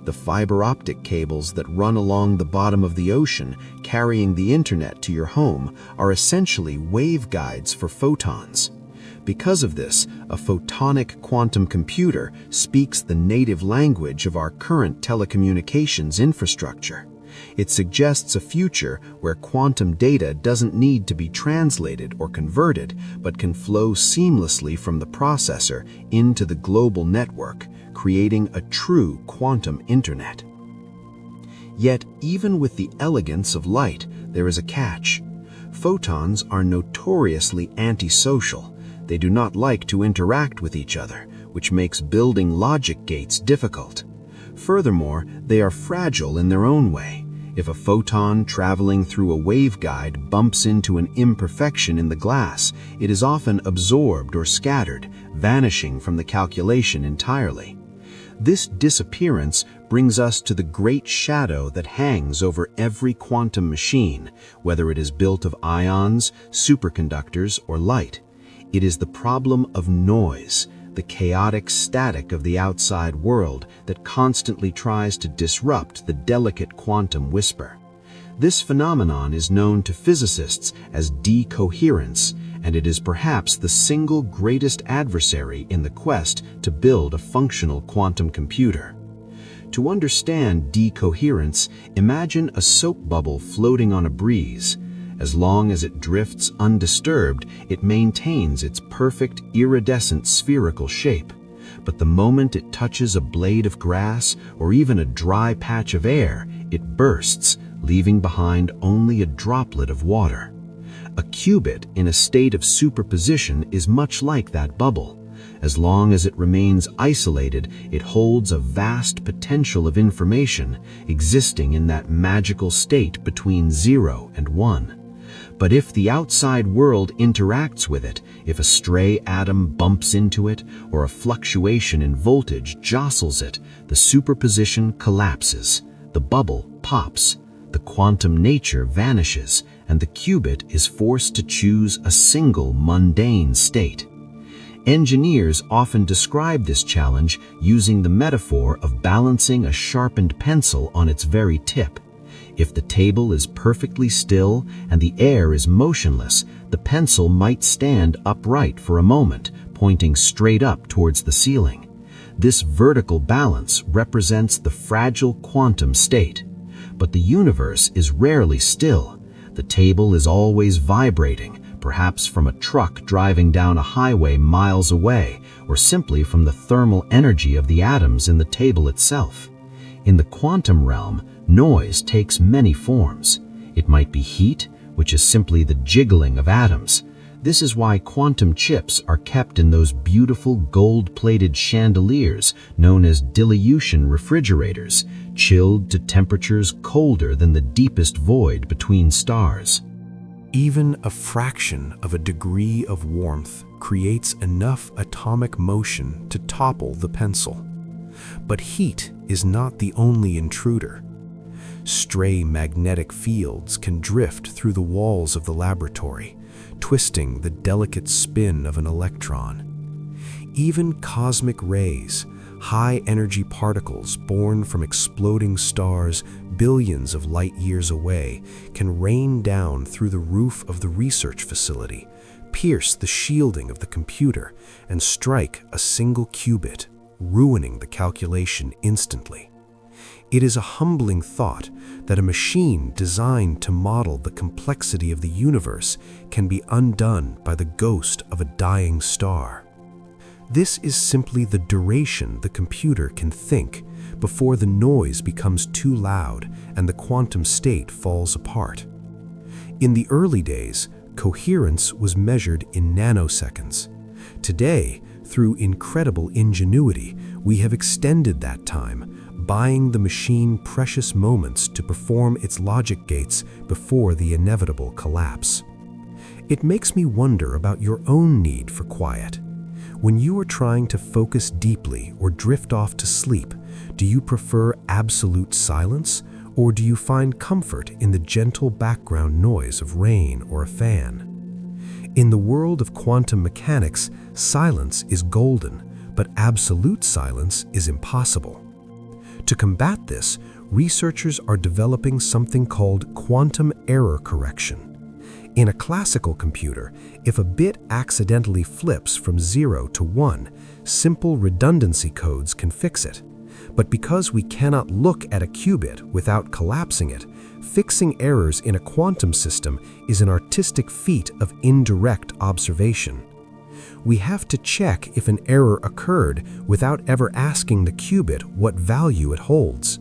The fiber optic cables that run along the bottom of the ocean, carrying the internet to your home, are essentially waveguides for photons. Because of this, a photonic quantum computer speaks the native language of our current telecommunications infrastructure. It suggests a future where quantum data doesn't need to be translated or converted, but can flow seamlessly from the processor into the global network, creating a true quantum internet. Yet, even with the elegance of light, there is a catch. Photons are notoriously antisocial. They do not like to interact with each other, which makes building logic gates difficult. Furthermore, they are fragile in their own way. If a photon traveling through a waveguide bumps into an imperfection in the glass, it is often absorbed or scattered, vanishing from the calculation entirely. This disappearance brings us to the great shadow that hangs over every quantum machine, whether it is built of ions, superconductors, or light. It is the problem of noise, the chaotic static of the outside world that constantly tries to disrupt the delicate quantum whisper. This phenomenon is known to physicists as decoherence, and it is perhaps the single greatest adversary in the quest to build a functional quantum computer. To understand decoherence, imagine a soap bubble floating on a breeze. As long as it drifts undisturbed, it maintains its perfect iridescent spherical shape. But the moment it touches a blade of grass or even a dry patch of air, it bursts, leaving behind only a droplet of water. A qubit in a state of superposition is much like that bubble. As long as it remains isolated, it holds a vast potential of information existing in that magical state between 0 and 1. But if the outside world interacts with it, if a stray atom bumps into it, or a fluctuation in voltage jostles it, the superposition collapses, the bubble pops, the quantum nature vanishes, and the qubit is forced to choose a single mundane state. Engineers often describe this challenge using the metaphor of balancing a sharpened pencil on its very tip. If the table is perfectly still and the air is motionless, the pencil might stand upright for a moment, pointing straight up towards the ceiling. This vertical balance represents the fragile quantum state. But the universe is rarely still. The table is always vibrating, perhaps from a truck driving down a highway miles away, or simply from the thermal energy of the atoms in the table itself. In the quantum realm, noise takes many forms. It might be heat, which is simply the jiggling of atoms. This is why quantum chips are kept in those beautiful gold-plated chandeliers known as dilution refrigerators, chilled to temperatures colder than the deepest void between stars. Even a fraction of a degree of warmth creates enough atomic motion to topple the pencil. But heat is not the only intruder. Stray magnetic fields can drift through the walls of the laboratory, twisting the delicate spin of an electron. Even cosmic rays, high-energy particles born from exploding stars billions of light years away, can rain down through the roof of the research facility, pierce the shielding of the computer, and strike a single qubit, ruining the calculation instantly. It is a humbling thought that a machine designed to model the complexity of the universe can be undone by the ghost of a dying star. This is simply the duration the computer can think before the noise becomes too loud and the quantum state falls apart. In the early days, coherence was measured in nanoseconds. Today, through incredible ingenuity, we have extended that time, buying the machine precious moments to perform its logic gates before the inevitable collapse. It makes me wonder about your own need for quiet. When you are trying to focus deeply or drift off to sleep, do you prefer absolute silence, or do you find comfort in the gentle background noise of rain or a fan? In the world of quantum mechanics, silence is golden, but absolute silence is impossible. To combat this, researchers are developing something called quantum error correction. In a classical computer, if a bit accidentally flips from 0 to 1, simple redundancy codes can fix it. But because we cannot look at a qubit without collapsing it, fixing errors in a quantum system is an artistic feat of indirect observation. We have to check if an error occurred without ever asking the qubit what value it holds.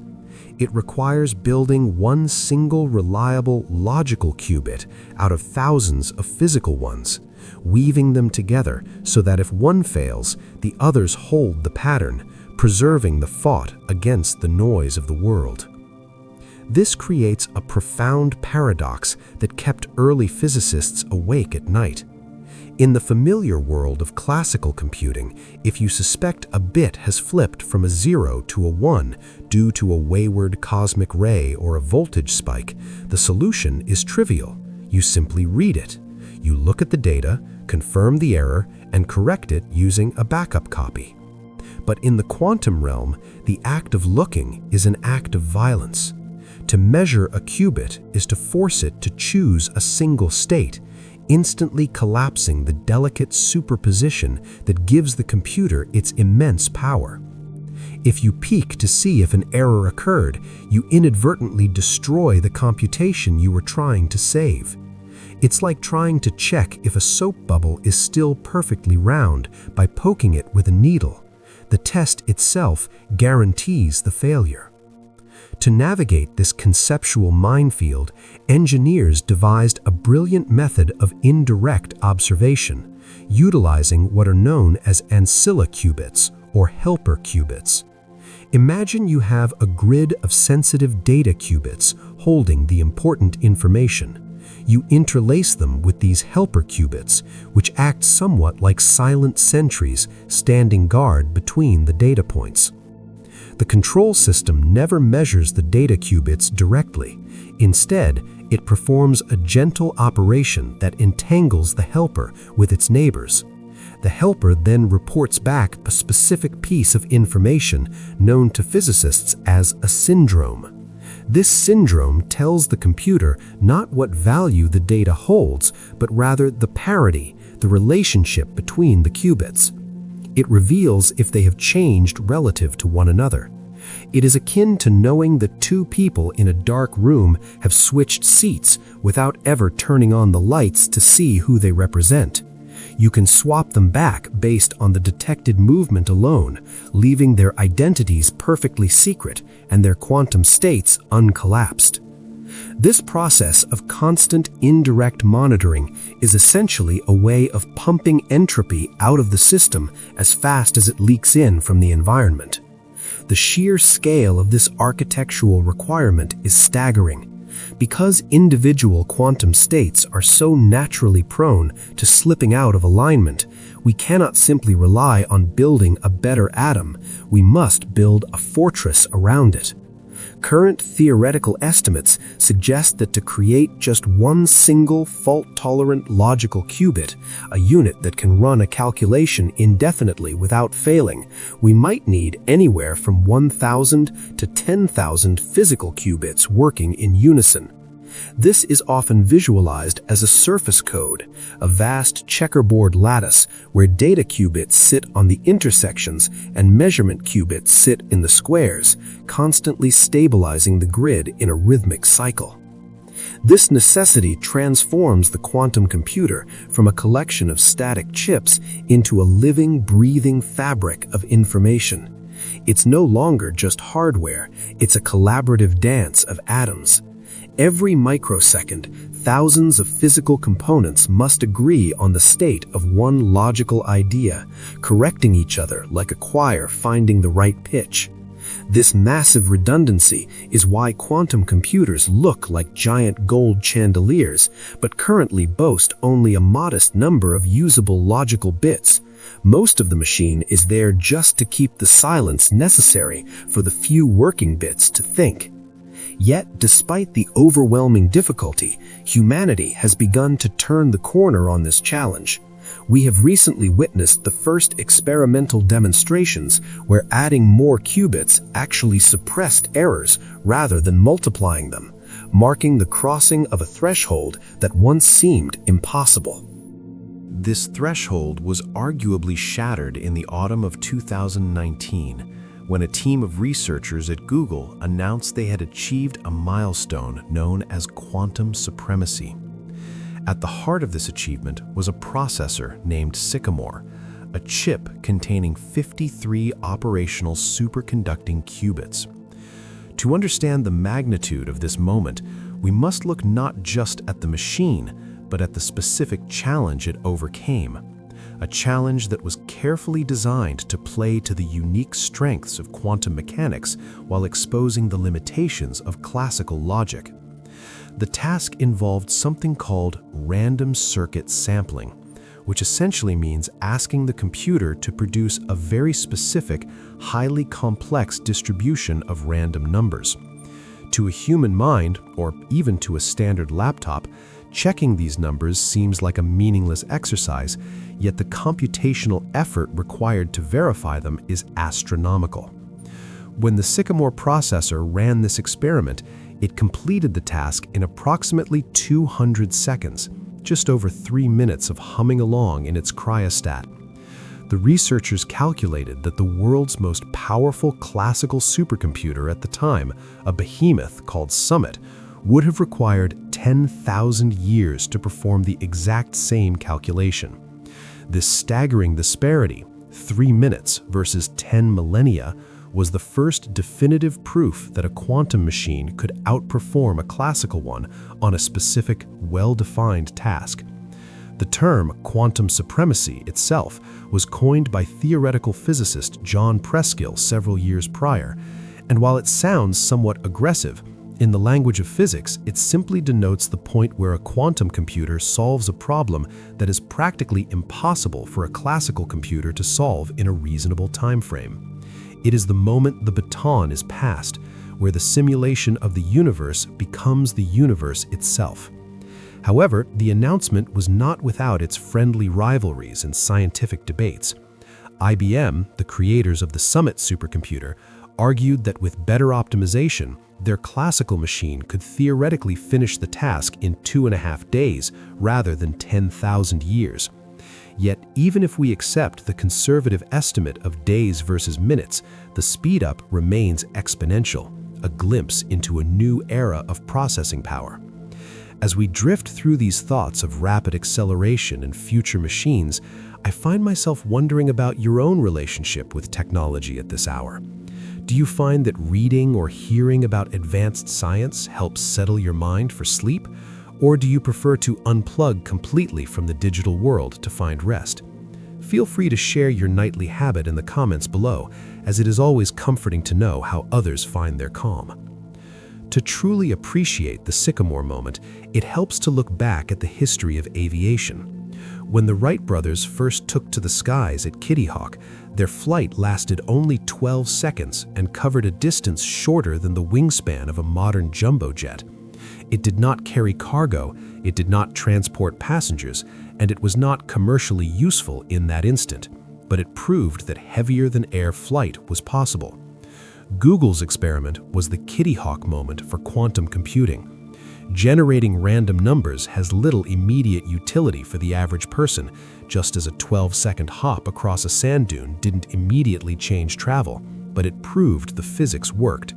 It requires building one single reliable logical qubit out of thousands of physical ones, weaving them together so that if one fails, the others hold the pattern, preserving the thought against the noise of the world. This creates a profound paradox that kept early physicists awake at night. In the familiar world of classical computing, if you suspect a bit has flipped from a 0 to a 1 due to a wayward cosmic ray or a voltage spike, the solution is trivial. You simply read it. You look at the data, confirm the error, and correct it using a backup copy. But in the quantum realm, the act of looking is an act of violence. To To measure a qubit is to force it to choose a single state, instantly collapsing the delicate superposition that gives the computer its immense power. If you peek to see if an error occurred, you inadvertently destroy the computation you were trying to save. It's like trying to check if a soap bubble is still perfectly round by poking it with a needle. The test itself guarantees the failure. To navigate this conceptual minefield, engineers devised a brilliant method of indirect observation, utilizing what are known as ancilla qubits, or helper qubits. Imagine you have a grid of sensitive data qubits holding the important information. You interlace them with these helper qubits, which act somewhat like silent sentries standing guard between the data points. The control system never measures the data qubits directly. Instead, it performs a gentle operation that entangles the helper with its neighbors. The helper then reports back a specific piece of information known to physicists as a syndrome. This syndrome tells the computer not what value the data holds, but rather the parity, the relationship between the qubits. It reveals if they have changed relative to one another. It is akin to knowing that two people in a dark room have switched seats without ever turning on the lights to see who they represent. You can swap them back based on the detected movement alone, leaving their identities perfectly secret and their quantum states uncollapsed. This process of constant indirect monitoring is essentially a way of pumping entropy out of the system as fast as it leaks in from the environment. The sheer scale of this architectural requirement is staggering. Because individual quantum states are so naturally prone to slipping out of alignment, we cannot simply rely on building a better atom. We must build a fortress around it. Current theoretical estimates suggest that to create just one single fault-tolerant logical qubit, a unit that can run a calculation indefinitely without failing, we might need anywhere from 1,000 to 10,000 physical qubits working in unison. This is often visualized as a surface code, a vast checkerboard lattice where data qubits sit on the intersections and measurement qubits sit in the squares, constantly stabilizing the grid in a rhythmic cycle. This necessity transforms the quantum computer from a collection of static chips into a living, breathing fabric of information. It's no longer just hardware, it's a collaborative dance of atoms. Every microsecond, thousands of physical components must agree on the state of one logical idea, correcting each other like a choir finding the right pitch. This massive redundancy is why quantum computers look like giant gold chandeliers, but currently boast only a modest number of usable logical bits. Most of the machine is there just to keep the silence necessary for the few working bits to think. Yet, despite the overwhelming difficulty, humanity has begun to turn the corner on this challenge. We have recently witnessed the first experimental demonstrations where adding more qubits actually suppressed errors rather than multiplying them, marking the crossing of a threshold that once seemed impossible. This threshold was arguably shattered in the autumn of 2019, when a team of researchers at Google announced they had achieved a milestone known as quantum supremacy. At the heart of this achievement was a processor named Sycamore, a chip containing 53 operational superconducting qubits. To understand the magnitude of this moment, we must look not just at the machine, but at the specific challenge it overcame. A challenge that was carefully designed to play to the unique strengths of quantum mechanics while exposing the limitations of classical logic. The task involved something called random circuit sampling, which essentially means asking the computer to produce a very specific, highly complex distribution of random numbers. To a human mind, or even to a standard laptop, checking these numbers seems like a meaningless exercise, yet the computational effort required to verify them is astronomical. When the Sycamore processor ran this experiment, It completed the task in approximately 200 seconds, just over 3 minutes of humming along in its cryostat. The researchers calculated that the world's most powerful classical supercomputer at the time, a behemoth called Summit, would have required 10,000 years to perform the exact same calculation. This staggering disparity, 3 minutes versus 10 millennia, was the first definitive proof that a quantum machine could outperform a classical one on a specific, well-defined task. The term quantum supremacy itself was coined by theoretical physicist John Preskill several years prior, and while it sounds somewhat aggressive, in the language of physics, it simply denotes the point where a quantum computer solves a problem that is practically impossible for a classical computer to solve in a reasonable time frame. It is the moment the baton is passed, where the simulation of the universe becomes the universe itself. However, the announcement was not without its friendly rivalries and scientific debates. IBM, the creators of the Summit supercomputer, argued that with better optimization, their classical machine could theoretically finish the task in 2.5 days rather than 10,000 years. Yet, even if we accept the conservative estimate of days versus minutes, the speed-up remains exponential, a glimpse into a new era of processing power. As we drift through these thoughts of rapid acceleration and future machines, I find myself wondering about your own relationship with technology at this hour. Do you find that reading or hearing about advanced science helps settle your mind for sleep? Or do you prefer to unplug completely from the digital world to find rest? Feel free to share your nightly habit in the comments below, as it is always comforting to know how others find their calm. To truly appreciate the Sycamore moment, it helps to look back at the history of aviation. When the Wright brothers first took to the skies at Kitty Hawk, their flight lasted only 12 seconds and covered a distance shorter than the wingspan of a modern jumbo jet. It did not carry cargo, it did not transport passengers, and it was not commercially useful in that instant, but it proved that heavier-than-air flight was possible. Google's experiment was the Kitty Hawk moment for quantum computing. Generating random numbers has little immediate utility for the average person, just as a 12-second hop across a sand dune didn't immediately change travel, but it proved the physics worked.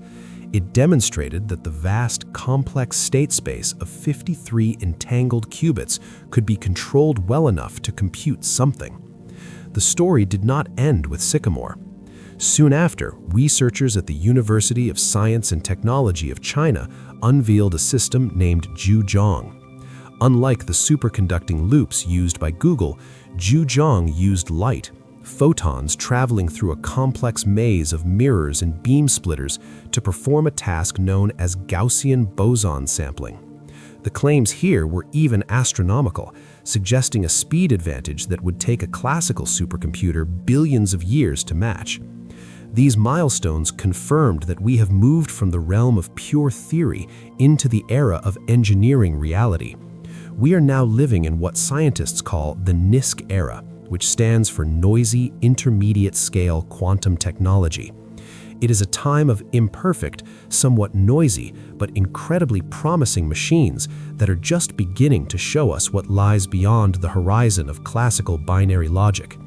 It demonstrated that the vast, complex state space of 53 entangled qubits could be controlled well enough to compute something. The story did not end with Sycamore. Soon after, researchers at the University of Science and Technology of China unveiled a system named Zhuzhong. Unlike the superconducting loops used by Google, Zhuzhong used light, photons traveling through a complex maze of mirrors and beam splitters to perform a task known as Gaussian boson sampling. The claims here were even astronomical, suggesting a speed advantage that would take a classical supercomputer billions of years to match. These milestones confirmed that we have moved from the realm of pure theory into the era of engineering reality. We are now living in what scientists call the NISQ era, which stands for Noisy Intermediate Scale Quantum Technology. It is a time of imperfect, somewhat noisy, but incredibly promising machines that are just beginning to show us what lies beyond the horizon of classical binary logic.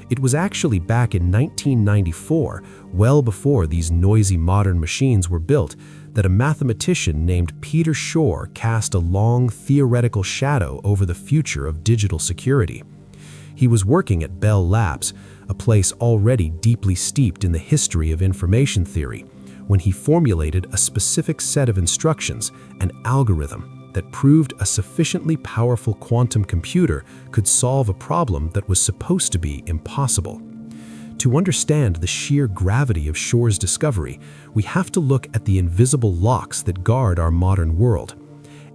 It was actually back in 1994, well before these noisy modern machines were built, that a mathematician named Peter Shor cast a long theoretical shadow over the future of digital security. He was working at Bell Labs, a place already deeply steeped in the history of information theory, when he formulated a specific set of instructions, an algorithm, that proved a sufficiently powerful quantum computer could solve a problem that was supposed to be impossible. To understand the sheer gravity of Shor's discovery, we have to look at the invisible locks that guard our modern world.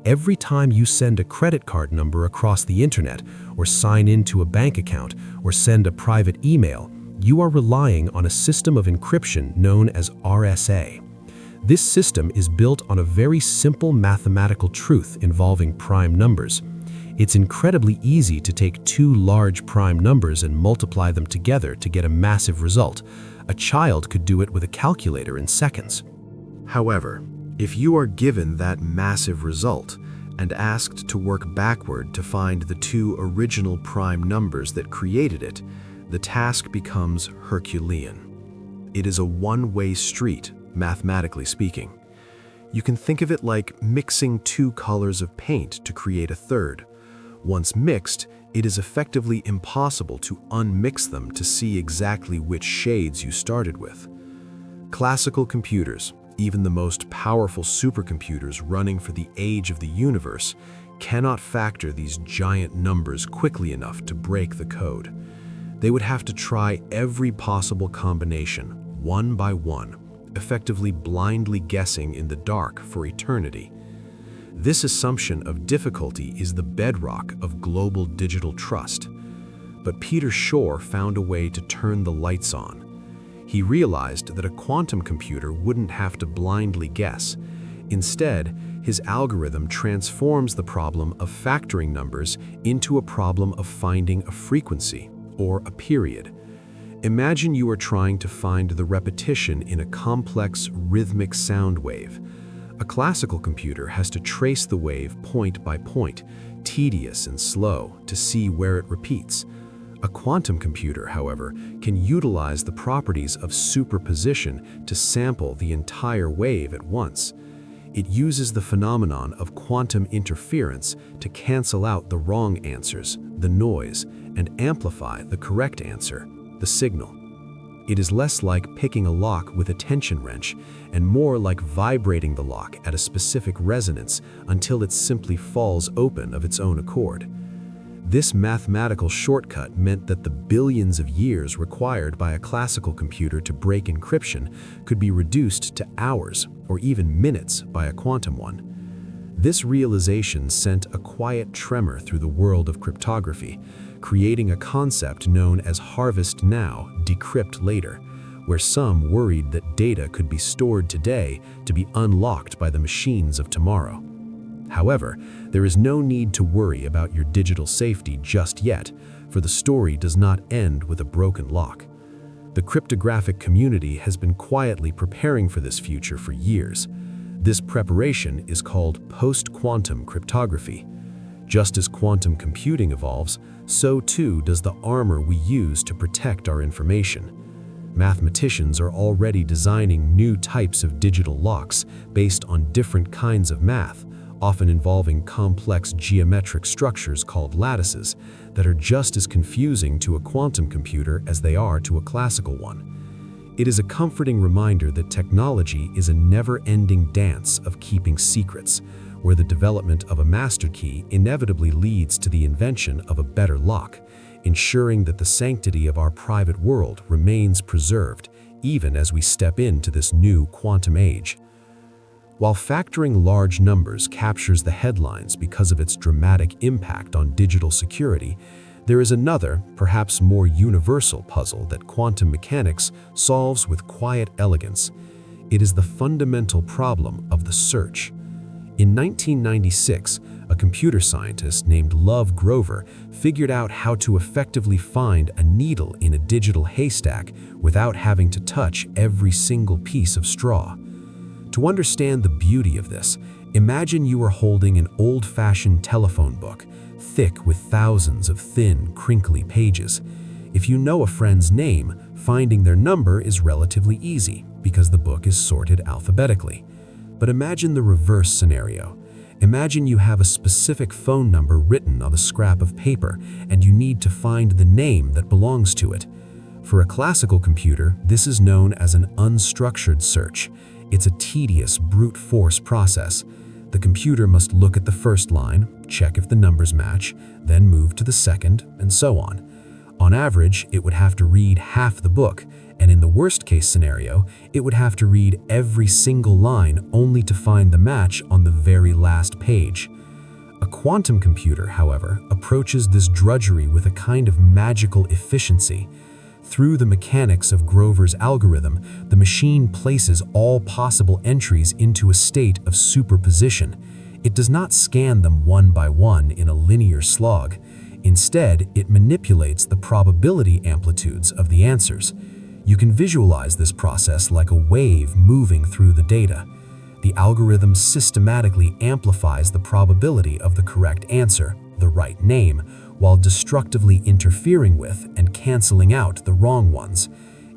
Every time you send a credit card number across the internet, or sign into a bank account, or send a private email, you are relying on a system of encryption known as RSA. This system is built on a very simple mathematical truth involving prime numbers. It's incredibly easy to take two large prime numbers and multiply them together to get a massive result. A child could do it with a calculator in seconds. However, If you are given that massive result and asked to work backward to find the two original prime numbers that created it, the task becomes Herculean. It is a one-way street, mathematically speaking. You can think of it like mixing two colors of paint to create a third. Once mixed, it is effectively impossible to unmix them to see exactly which shades you started with. Classical computers, even the most powerful supercomputers running for the age of the universe, cannot factor these giant numbers quickly enough to break the code. They would have to try every possible combination, one by one, effectively blindly guessing in the dark for eternity. This assumption of difficulty is the bedrock of global digital trust. But Peter Shor found a way to turn the lights on. He realized that a quantum computer wouldn't have to blindly guess. Instead, his algorithm transforms the problem of factoring numbers into a problem of finding a frequency, or a period. Imagine you are trying to find the repetition in a complex rhythmic sound wave. A classical computer has to trace the wave point by point, tedious and slow, to see where it repeats. A quantum computer, however, can utilize the properties of superposition to sample the entire wave at once. It uses the phenomenon of quantum interference to cancel out the wrong answers, the noise, and amplify the correct answer, the signal. It is less like picking a lock with a tension wrench and more like vibrating the lock at a specific resonance until it simply falls open of its own accord. This mathematical shortcut meant that the billions of years required by a classical computer to break encryption could be reduced to hours or even minutes by a quantum one. This realization sent a quiet tremor through the world of cryptography, creating a concept known as harvest now, decrypt later, where some worried that data could be stored today to be unlocked by the machines of tomorrow. However, there is no need to worry about your digital safety just yet, for the story does not end with a broken lock. The cryptographic community has been quietly preparing for this future for years. This preparation is called post-quantum cryptography. Just as quantum computing evolves, so too does the armor we use to protect our information. Mathematicians are already designing new types of digital locks based on different kinds of math, often involving complex geometric structures called lattices that are just as confusing to a quantum computer as they are to a classical one. It is a comforting reminder that technology is a never-ending dance of keeping secrets, where the development of a master key inevitably leads to the invention of a better lock, ensuring that the sanctity of our private world remains preserved even as we step into this new quantum age. While factoring large numbers captures the headlines because of its dramatic impact on digital security, there is another, perhaps more universal puzzle that quantum mechanics solves with quiet elegance. It is the fundamental problem of the search. In 1996, a computer scientist named Love Grover figured out how to effectively find a needle in a digital haystack without having to touch every single piece of straw. To understand the beauty of this, imagine you are holding an old-fashioned telephone book, thick with thousands of thin, crinkly pages. If you know a friend's name, finding their number is relatively easy because the book is sorted alphabetically. But imagine the reverse scenario. Imagine you have a specific phone number written on a scrap of paper and you need to find the name that belongs to it. For a classical computer, this is known as an unstructured search. It's a tedious, brute force process. The computer must look at the first line, check if the numbers match, then move to the second, and so on. On average, it would have to read half the book, and in the worst-case scenario, it would have to read every single line only to find the match on the very last page. A quantum computer, however, approaches this drudgery with a kind of magical efficiency. Through the mechanics of Grover's algorithm, the machine places all possible entries into a state of superposition. It does not scan them one by one in a linear slog. Instead, it manipulates the probability amplitudes of the answers. You can visualize this process like a wave moving through the data. The algorithm systematically amplifies the probability of the correct answer, the right name, while destructively interfering with and canceling out the wrong ones.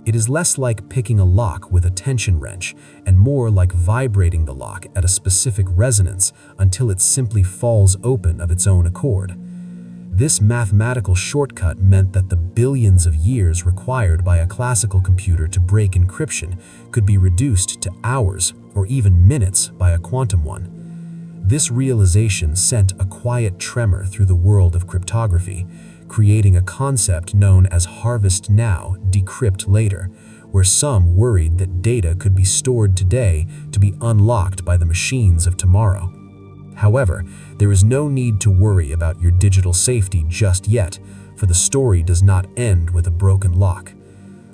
It is less like picking a lock with a tension wrench and more like vibrating the lock at a specific resonance until it simply falls open of its own accord. This mathematical shortcut meant that the billions of years required by a classical computer to break encryption could be reduced to hours or even minutes by a quantum one. This realization sent a quiet tremor through the world of cryptography, creating a concept known as harvest now, decrypt later, where some worried that data could be stored today to be unlocked by the machines of tomorrow. However, there is no need to worry about your digital safety just yet, for the story does not end with a broken lock.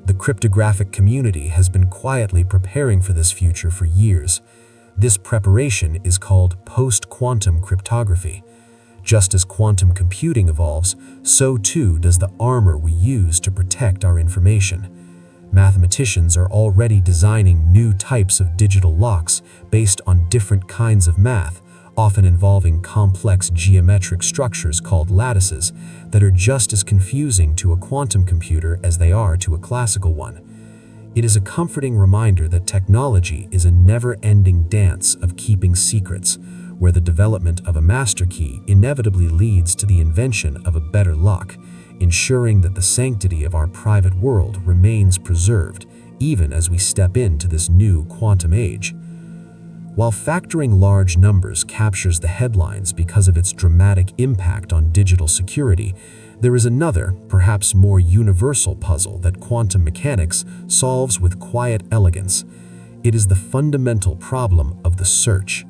The cryptographic community has been quietly preparing for this future for years. This preparation is called post-quantum cryptography. Just as quantum computing evolves, so too does the armor we use to protect our information. Mathematicians are already designing new types of digital locks based on different kinds of math, often involving complex geometric structures called lattices that are just as confusing to a quantum computer as they are to a classical one. It is a comforting reminder that technology is a never-ending dance of keeping secrets, where the development of a master key inevitably leads to the invention of a better lock, ensuring that the sanctity of our private world remains preserved even as we step into this new quantum age. While factoring large numbers captures the headlines because of its dramatic impact on digital security, there is another, perhaps more universal puzzle that quantum mechanics solves with quiet elegance. It is the fundamental problem of the search.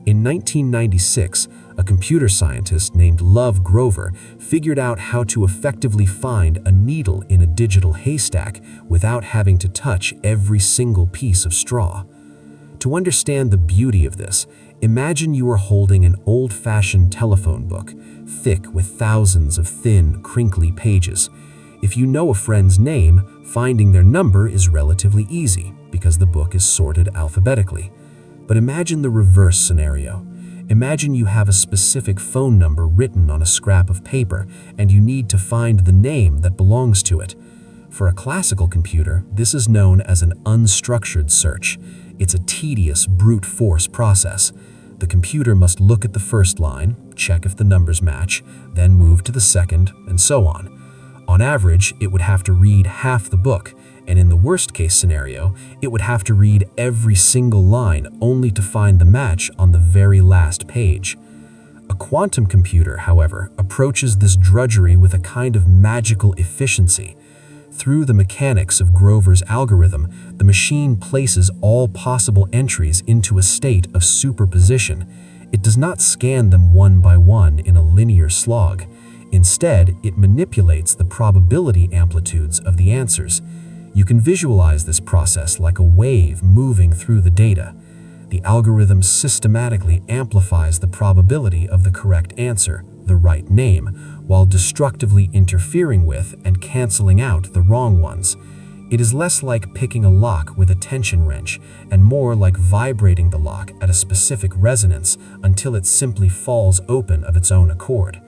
In 1996, a computer scientist named Love Grover figured out how to effectively find a needle in a digital haystack without having to touch every single piece of straw. To understand the beauty of this, imagine you are holding an old-fashioned telephone book, thick with thousands of thin, crinkly pages. If you know a friend's name, finding their number is relatively easy because the book is sorted alphabetically. But imagine the reverse scenario. Imagine you have a specific phone number written on a scrap of paper and you need to find the name that belongs to it. For a classical computer, this is known as an unstructured search. It's a tedious, brute force process. The computer must look at the first line, check if the numbers match, then move to the second, and so on. On average, it would have to read half the book, and in the worst-case scenario, it would have to read every single line only to find the match on the very last page. A quantum computer, however, approaches this drudgery with a kind of magical efficiency. Through the mechanics of Grover's algorithm, the machine places all possible entries into a state of superposition. It does not scan them one by one in a linear slog. Instead, it manipulates the probability amplitudes of the answers. You can visualize this process like a wave moving through the data. The algorithm systematically amplifies the probability of the correct answer, the right name, while destructively interfering with and canceling out the wrong ones. It is less like picking a lock with a tension wrench and more like vibrating the lock at a specific resonance until it simply falls open of its own accord.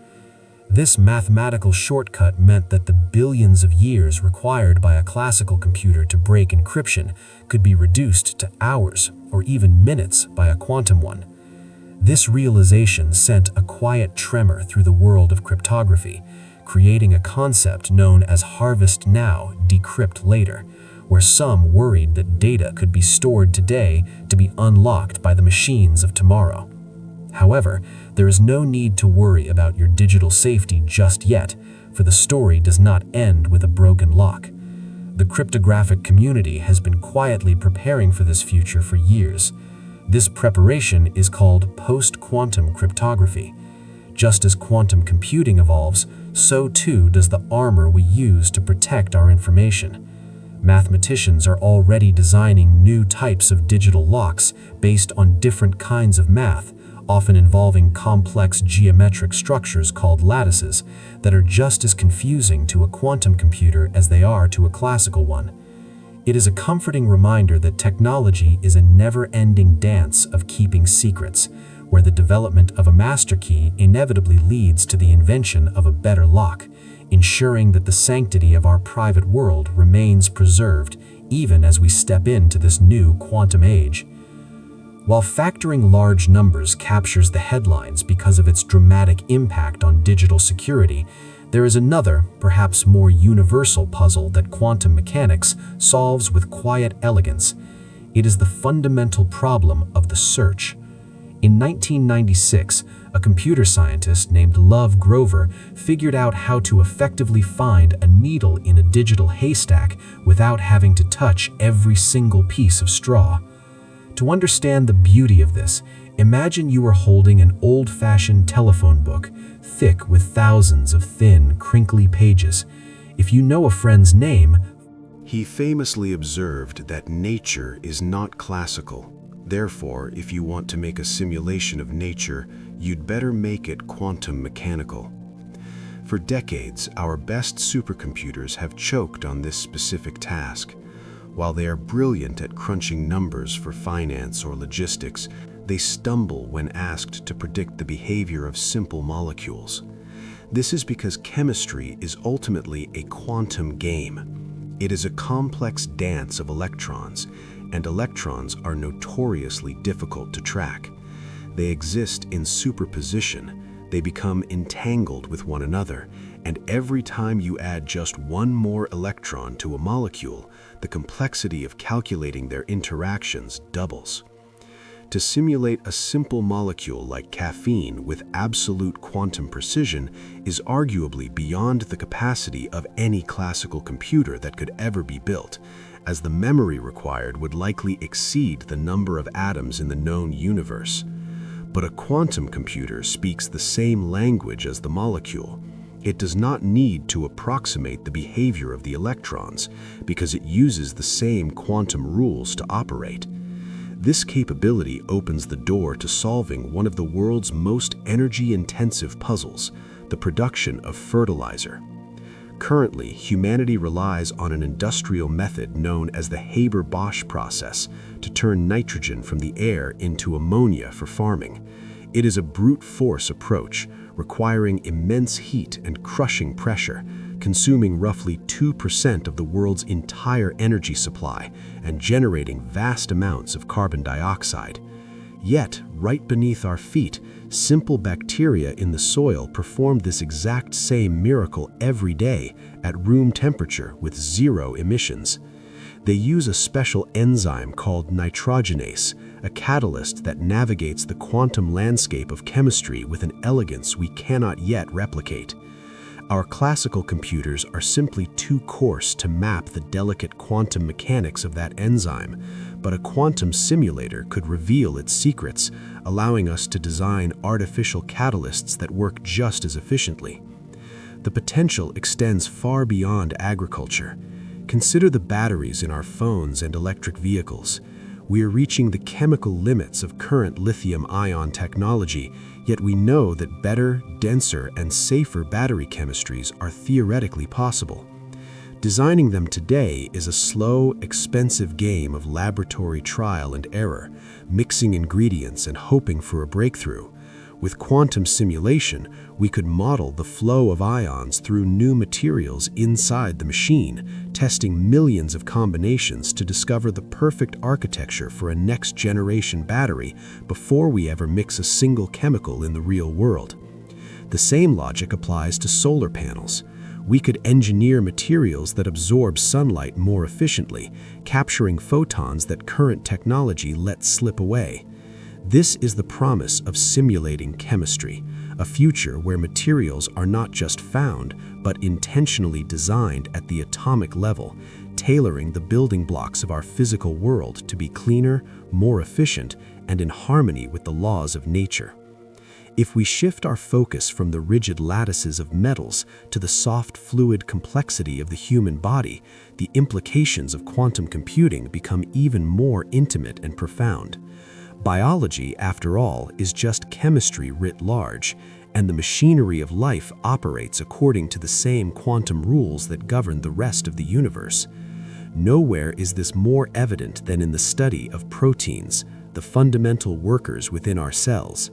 This mathematical shortcut meant that the billions of years required by a classical computer to break encryption could be reduced to hours or even minutes by a quantum one. This realization sent a quiet tremor through the world of cryptography, creating a concept known as harvest now, decrypt later, where some worried that data could be stored today to be unlocked by the machines of tomorrow. However, there is no need to worry about your digital safety just yet, for the story does not end with a broken lock. The cryptographic community has been quietly preparing for this future for years. This preparation is called post-quantum cryptography. Just as quantum computing evolves, so too does the armor we use to protect our information. Mathematicians are already designing new types of digital locks based on different kinds of math, often involving complex geometric structures called lattices that are just as confusing to a quantum computer as they are to a classical one. It is a comforting reminder that technology is a never-ending dance of keeping secrets, where the development of a master key inevitably leads to the invention of a better lock, ensuring that the sanctity of our private world remains preserved even as we step into this new quantum age. While factoring large numbers captures the headlines because of its dramatic impact on digital security, there is another, perhaps more universal puzzle that quantum mechanics solves with quiet elegance. It is the fundamental problem of the search. In 1996, a computer scientist named Love Grover figured out how to effectively find a needle in a digital haystack without having to touch every single piece of straw. To understand the beauty of this, imagine you are holding an old-fashioned telephone book, thick with thousands of thin, crinkly pages. If you know a friend's name, He famously observed that nature is not classical. Therefore, if you want to make a simulation of nature, you'd better make it quantum mechanical. For decades, our best supercomputers have choked on this specific task. While they are brilliant at crunching numbers for finance or logistics, they stumble when asked to predict the behavior of simple molecules. This is because chemistry is ultimately a quantum game. It is a complex dance of electrons, and electrons are notoriously difficult to track. They exist in superposition. They become entangled with one another, and every time you add just one more electron to a molecule, the complexity of calculating their interactions doubles. To simulate a simple molecule like caffeine with absolute quantum precision is arguably beyond the capacity of any classical computer that could ever be built, as the memory required would likely exceed the number of atoms in the known universe. But a quantum computer speaks the same language as the molecule. It does not need to approximate the behavior of the electrons because it uses the same quantum rules to operate. This capability opens the door to solving one of the world's most energy-intensive puzzles, the production of fertilizer. Currently, humanity relies on an industrial method known as the Haber-Bosch process to turn nitrogen from the air into ammonia for farming. It is a brute force approach, requiring immense heat and crushing pressure, consuming roughly 2% of the world's entire energy supply and generating vast amounts of carbon dioxide. Yet, right beneath our feet, simple bacteria in the soil perform this exact same miracle every day at room temperature with zero emissions. They use a special enzyme called nitrogenase, a catalyst that navigates the quantum landscape of chemistry with an elegance we cannot yet replicate. Our classical computers are simply too coarse to map the delicate quantum mechanics of that enzyme, but a quantum simulator could reveal its secrets, allowing us to design artificial catalysts that work just as efficiently. The potential extends far beyond agriculture. Consider the batteries in our phones and electric vehicles. We are reaching the chemical limits of current lithium-ion technology, yet we know that better, denser, and safer battery chemistries are theoretically possible. Designing them today is a slow, expensive game of laboratory trial and error, mixing ingredients and hoping for a breakthrough. With quantum simulation, we could model the flow of ions through new materials inside the machine, testing millions of combinations to discover the perfect architecture for a next-generation battery before we ever mix a single chemical in the real world. The same logic applies to solar panels. We could engineer materials that absorb sunlight more efficiently, capturing photons that current technology lets slip away. This is the promise of simulating chemistry, a future where materials are not just found, but intentionally designed at the atomic level, tailoring the building blocks of our physical world to be cleaner, more efficient, and in harmony with the laws of nature. If we shift our focus from the rigid lattices of metals to the soft fluid complexity of the human body, the implications of quantum computing become even more intimate and profound. Biology, after all, is just chemistry writ large, and the machinery of life operates according to the same quantum rules that govern the rest of the universe. Nowhere is this more evident than in the study of proteins, the fundamental workers within our cells.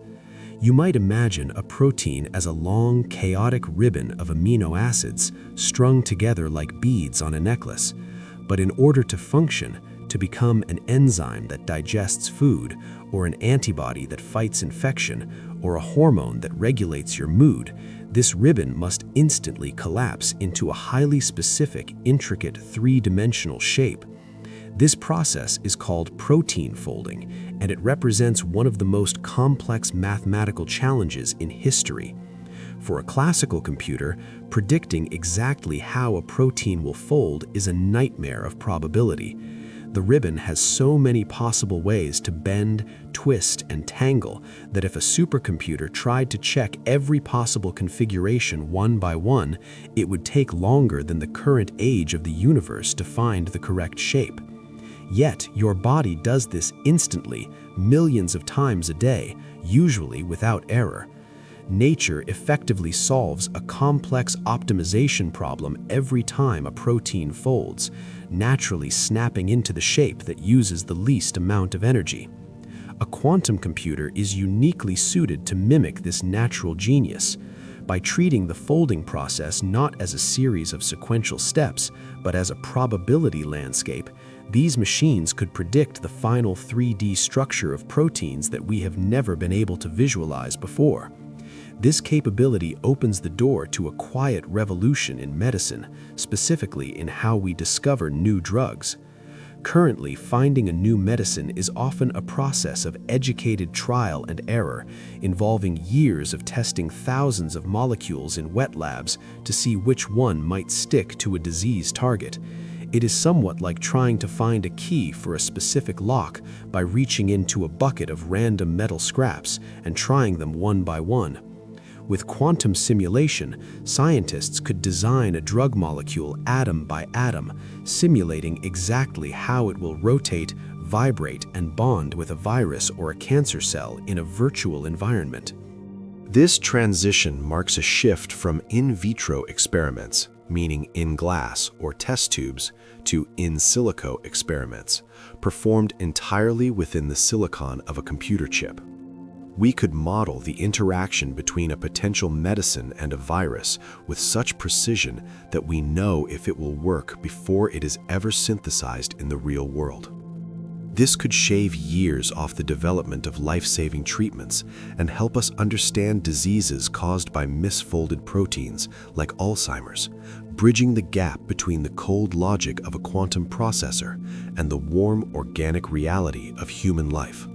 You might imagine a protein as a long, chaotic ribbon of amino acids strung together like beads on a necklace. But in order to function, to become an enzyme that digests food, or an antibody that fights infection, or a hormone that regulates your mood, this ribbon must instantly collapse into a highly specific, intricate, three-dimensional shape. This process is called protein folding, and it represents one of the most complex mathematical challenges in history. For a classical computer, predicting exactly how a protein will fold is a nightmare of probability. The ribbon has so many possible ways to bend, twist, and tangle that if a supercomputer tried to check every possible configuration one by one, it would take longer than the current age of the universe to find the correct shape. Yet, your body does this instantly, millions of times a day, usually without error. Nature effectively solves a complex optimization problem every time a protein folds, naturally snapping into the shape that uses the least amount of energy. A quantum computer is uniquely suited to mimic this natural genius. By treating the folding process not as a series of sequential steps, but as a probability landscape, these machines could predict the final 3D structure of proteins that we have never been able to visualize before. This capability opens the door to a quiet revolution in medicine, specifically in how we discover new drugs. Currently, finding a new medicine is often a process of educated trial and error, involving years of testing thousands of molecules in wet labs to see which one might stick to a disease target. It is somewhat like trying to find a key for a specific lock by reaching into a bucket of random metal scraps and trying them one by one. With quantum simulation, scientists could design a drug molecule atom by atom, simulating exactly how it will rotate, vibrate, and bond with a virus or a cancer cell in a virtual environment. This transition marks a shift from in vitro experiments, meaning in glass or test tubes, to in silico experiments, performed entirely within the silicon of a computer chip. We could model the interaction between a potential medicine and a virus with such precision that we know if it will work before it is ever synthesized in the real world. This could shave years off the development of life-saving treatments and help us understand diseases caused by misfolded proteins like Alzheimer's, bridging the gap between the cold logic of a quantum processor and the warm organic reality of human life.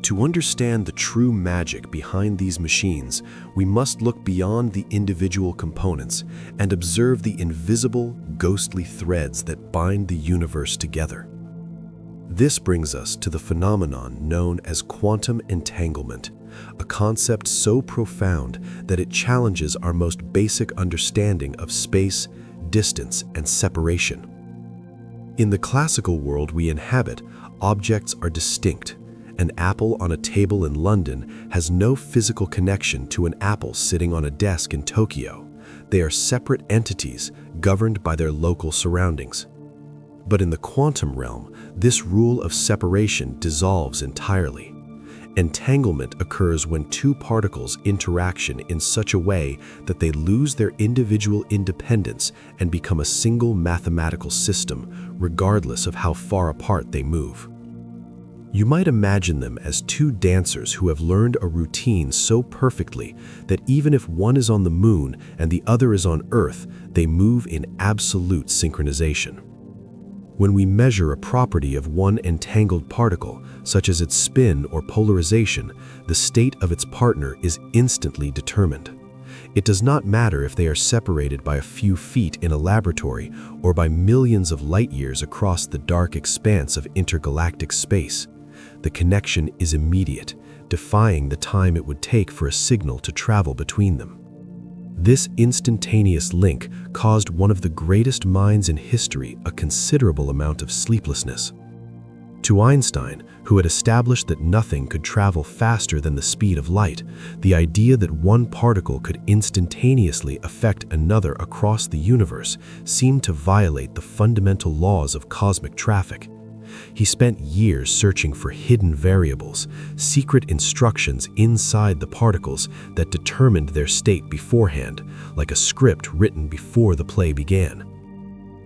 To understand the true magic behind these machines, we must look beyond the individual components and observe the invisible, ghostly threads that bind the universe together. This brings us to the phenomenon known as quantum entanglement, a concept so profound that it challenges our most basic understanding of space, distance, and separation. In the classical world we inhabit, objects are distinct. An apple on a table in London has no physical connection to an apple sitting on a desk in Tokyo. They are separate entities governed by their local surroundings. But in the quantum realm, this rule of separation dissolves entirely. Entanglement occurs when two particles interact in such a way that they lose their individual independence and become a single mathematical system, regardless of how far apart they move. You might imagine them as two dancers who have learned a routine so perfectly that even if one is on the moon and the other is on Earth, they move in absolute synchronization. When we measure a property of one entangled particle, such as its spin or polarization, the state of its partner is instantly determined. It does not matter if they are separated by a few feet in a laboratory or by millions of light years across the dark expanse of intergalactic space. The connection is immediate, defying the time it would take for a signal to travel between them. This instantaneous link caused one of the greatest minds in history a considerable amount of sleeplessness. To Einstein, who had established that nothing could travel faster than the speed of light, the idea that one particle could instantaneously affect another across the universe seemed to violate the fundamental laws of cosmic traffic. He spent years searching for hidden variables, secret instructions inside the particles that determined their state beforehand, like a script written before the play began.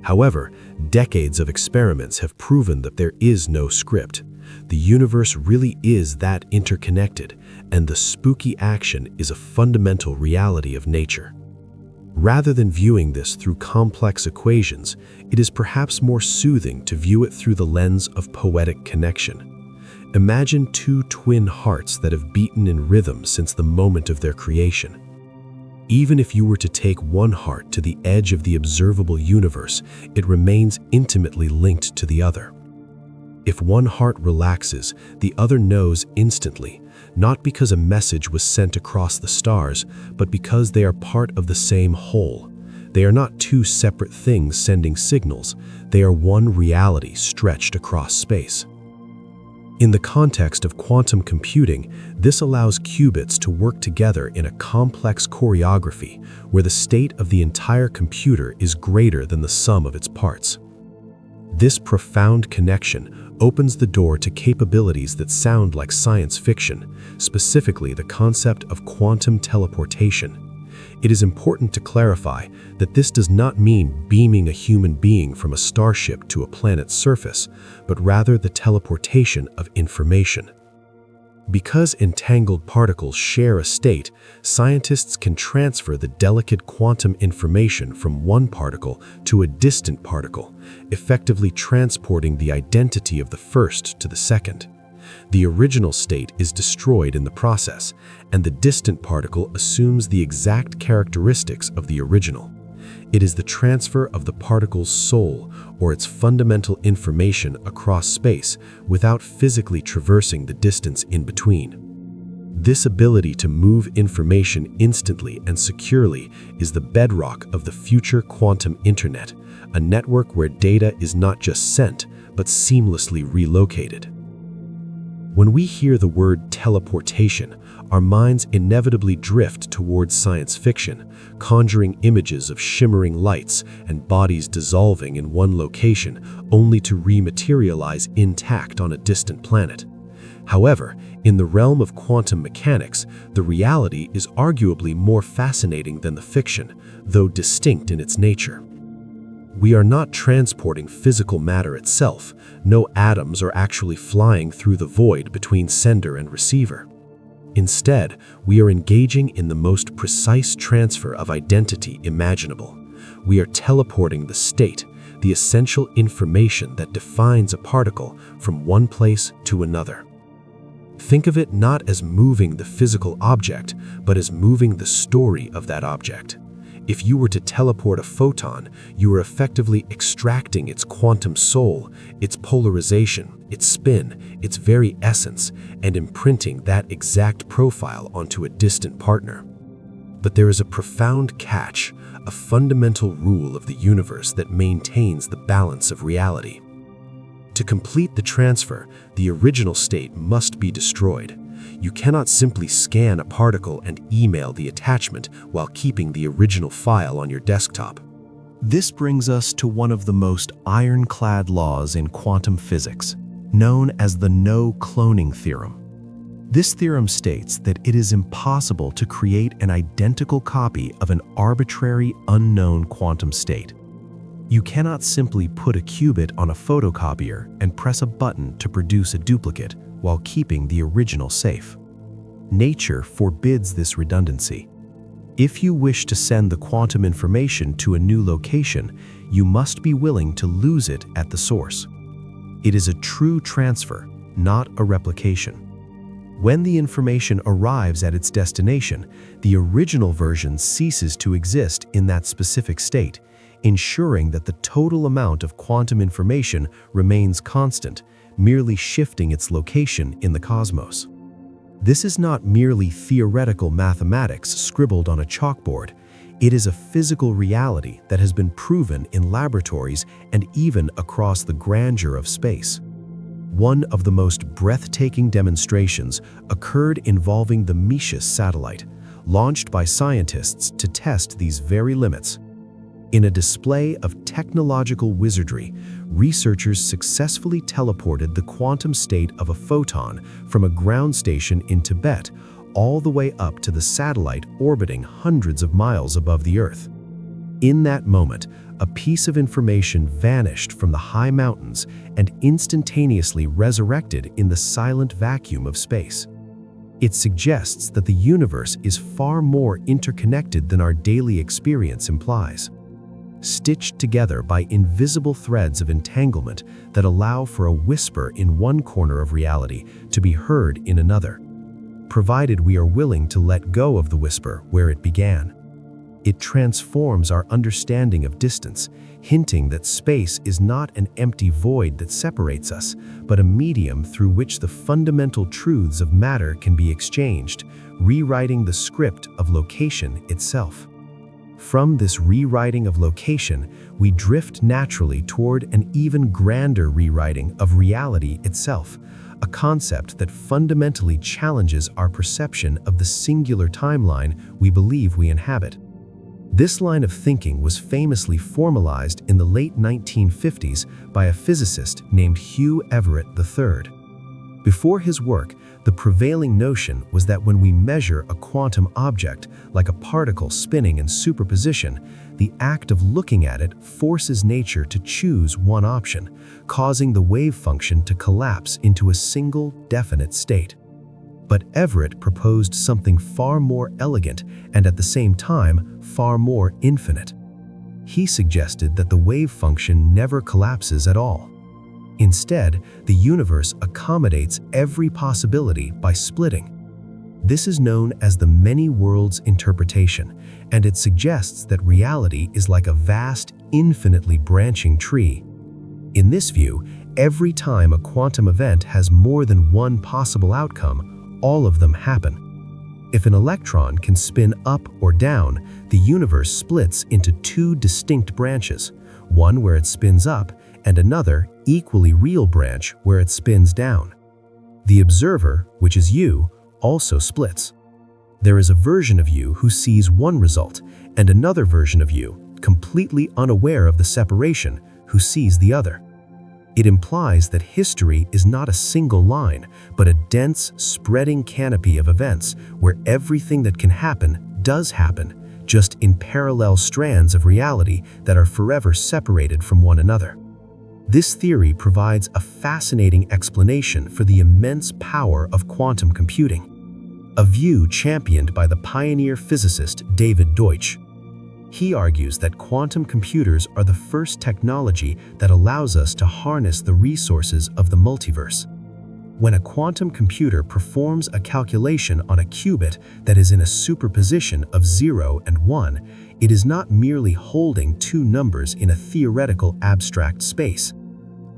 However, decades of experiments have proven that there is no script. The universe really is that interconnected, and the spooky action is a fundamental reality of nature. Rather than viewing this through complex equations, it is perhaps more soothing to view it through the lens of poetic connection. Imagine two twin hearts that have beaten in rhythm since the moment of their creation. Even if you were to take one heart to the edge of the observable universe, it remains intimately linked to the other. If one heart relaxes, the other knows instantly, not because a message was sent across the stars, but because they are part of the same whole. They are not two separate things sending signals, they are one reality stretched across space. In the context of quantum computing, this allows qubits to work together in a complex choreography where the state of the entire computer is greater than the sum of its parts. This profound connection opens the door to capabilities that sound like science fiction, specifically the concept of quantum teleportation. It is important to clarify that this does not mean beaming a human being from a starship to a planet's surface, but rather the teleportation of information. Because entangled particles share a state, scientists can transfer the delicate quantum information from one particle to a distant particle, effectively transporting the identity of the first to the second. The original state is destroyed in the process, and the distant particle assumes the exact characteristics of the original. It is the transfer of the particle's soul, or its fundamental information, across space without physically traversing the distance in between. This ability to move information instantly and securely is the bedrock of the future quantum internet, a network where data is not just sent, but seamlessly relocated. When we hear the word teleportation, our minds inevitably drift towards science fiction, conjuring images of shimmering lights and bodies dissolving in one location only to rematerialize intact on a distant planet. However, in the realm of quantum mechanics, the reality is arguably more fascinating than the fiction, though distinct in its nature. We are not transporting physical matter itself. No atoms are actually flying through the void between sender and receiver. Instead, we are engaging in the most precise transfer of identity imaginable. We are teleporting the state, the essential information that defines a particle, from one place to another. Think of it not as moving the physical object, but as moving the story of that object. If you were to teleport a photon, you are effectively extracting its quantum soul, its polarization, its spin, its very essence, and imprinting that exact profile onto a distant partner. But there is a profound catch, a fundamental rule of the universe that maintains the balance of reality. To complete the transfer, the original state must be destroyed. You cannot simply scan a particle and email the attachment while keeping the original file on your desktop. This brings us to one of the most ironclad laws in quantum physics, known as the no-cloning theorem. This theorem states that it is impossible to create an identical copy of an arbitrary, unknown quantum state. You cannot simply put a qubit on a photocopier and press a button to produce a duplicate while keeping the original safe. Nature forbids this redundancy. If you wish to send the quantum information to a new location, you must be willing to lose it at the source. It is a true transfer, not a replication. When the information arrives at its destination, the original version ceases to exist in that specific state, ensuring that the total amount of quantum information remains constant, merely shifting its location in the cosmos. This is not merely theoretical mathematics scribbled on a chalkboard. It is a physical reality that has been proven in laboratories and even across the grandeur of space. One of the most breathtaking demonstrations occurred involving the Metis satellite, launched by scientists to test these very limits. In a display of technological wizardry, researchers successfully teleported the quantum state of a photon from a ground station in Tibet all the way up to the satellite orbiting hundreds of miles above the Earth. In that moment, a piece of information vanished from the high mountains and instantaneously resurrected in the silent vacuum of space. It suggests that the universe is far more interconnected than our daily experience implies, stitched together by invisible threads of entanglement that allow for a whisper in one corner of reality to be heard in another, provided we are willing to let go of the whisper where it began. It transforms our understanding of distance, hinting that space is not an empty void that separates us, but a medium through which the fundamental truths of matter can be exchanged, rewriting the script of location itself. From this rewriting of location, we drift naturally toward an even grander rewriting of reality itself, a concept that fundamentally challenges our perception of the singular timeline we believe we inhabit. This line of thinking was famously formalized in the late 1950s by a physicist named Hugh Everett III. Before his work, the prevailing notion was that when we measure a quantum object, like a particle spinning in superposition, the act of looking at it forces nature to choose one option, causing the wave function to collapse into a single, definite state. But Everett proposed something far more elegant and at the same time far more infinite. He suggested that the wave function never collapses at all. Instead, the universe accommodates every possibility by splitting. This is known as the many worlds interpretation, and it suggests that reality is like a vast, infinitely branching tree. In this view, every time a quantum event has more than one possible outcome, all of them happen. If an electron can spin up or down, the universe splits into two distinct branches, one where it spins up and another, equally real branch where it spins down. The observer, which is you, also splits. There is a version of you who sees one result and another version of you, completely unaware of the separation, who sees the other. It implies that history is not a single line, but a dense, spreading canopy of events where everything that can happen does happen, just in parallel strands of reality that are forever separated from one another. This theory provides a fascinating explanation for the immense power of quantum computing, a view championed by the pioneer physicist David Deutsch. He argues that quantum computers are the first technology that allows us to harness the resources of the multiverse. When a quantum computer performs a calculation on a qubit that is in a superposition of 0 and 1, it is not merely holding two numbers in a theoretical abstract space.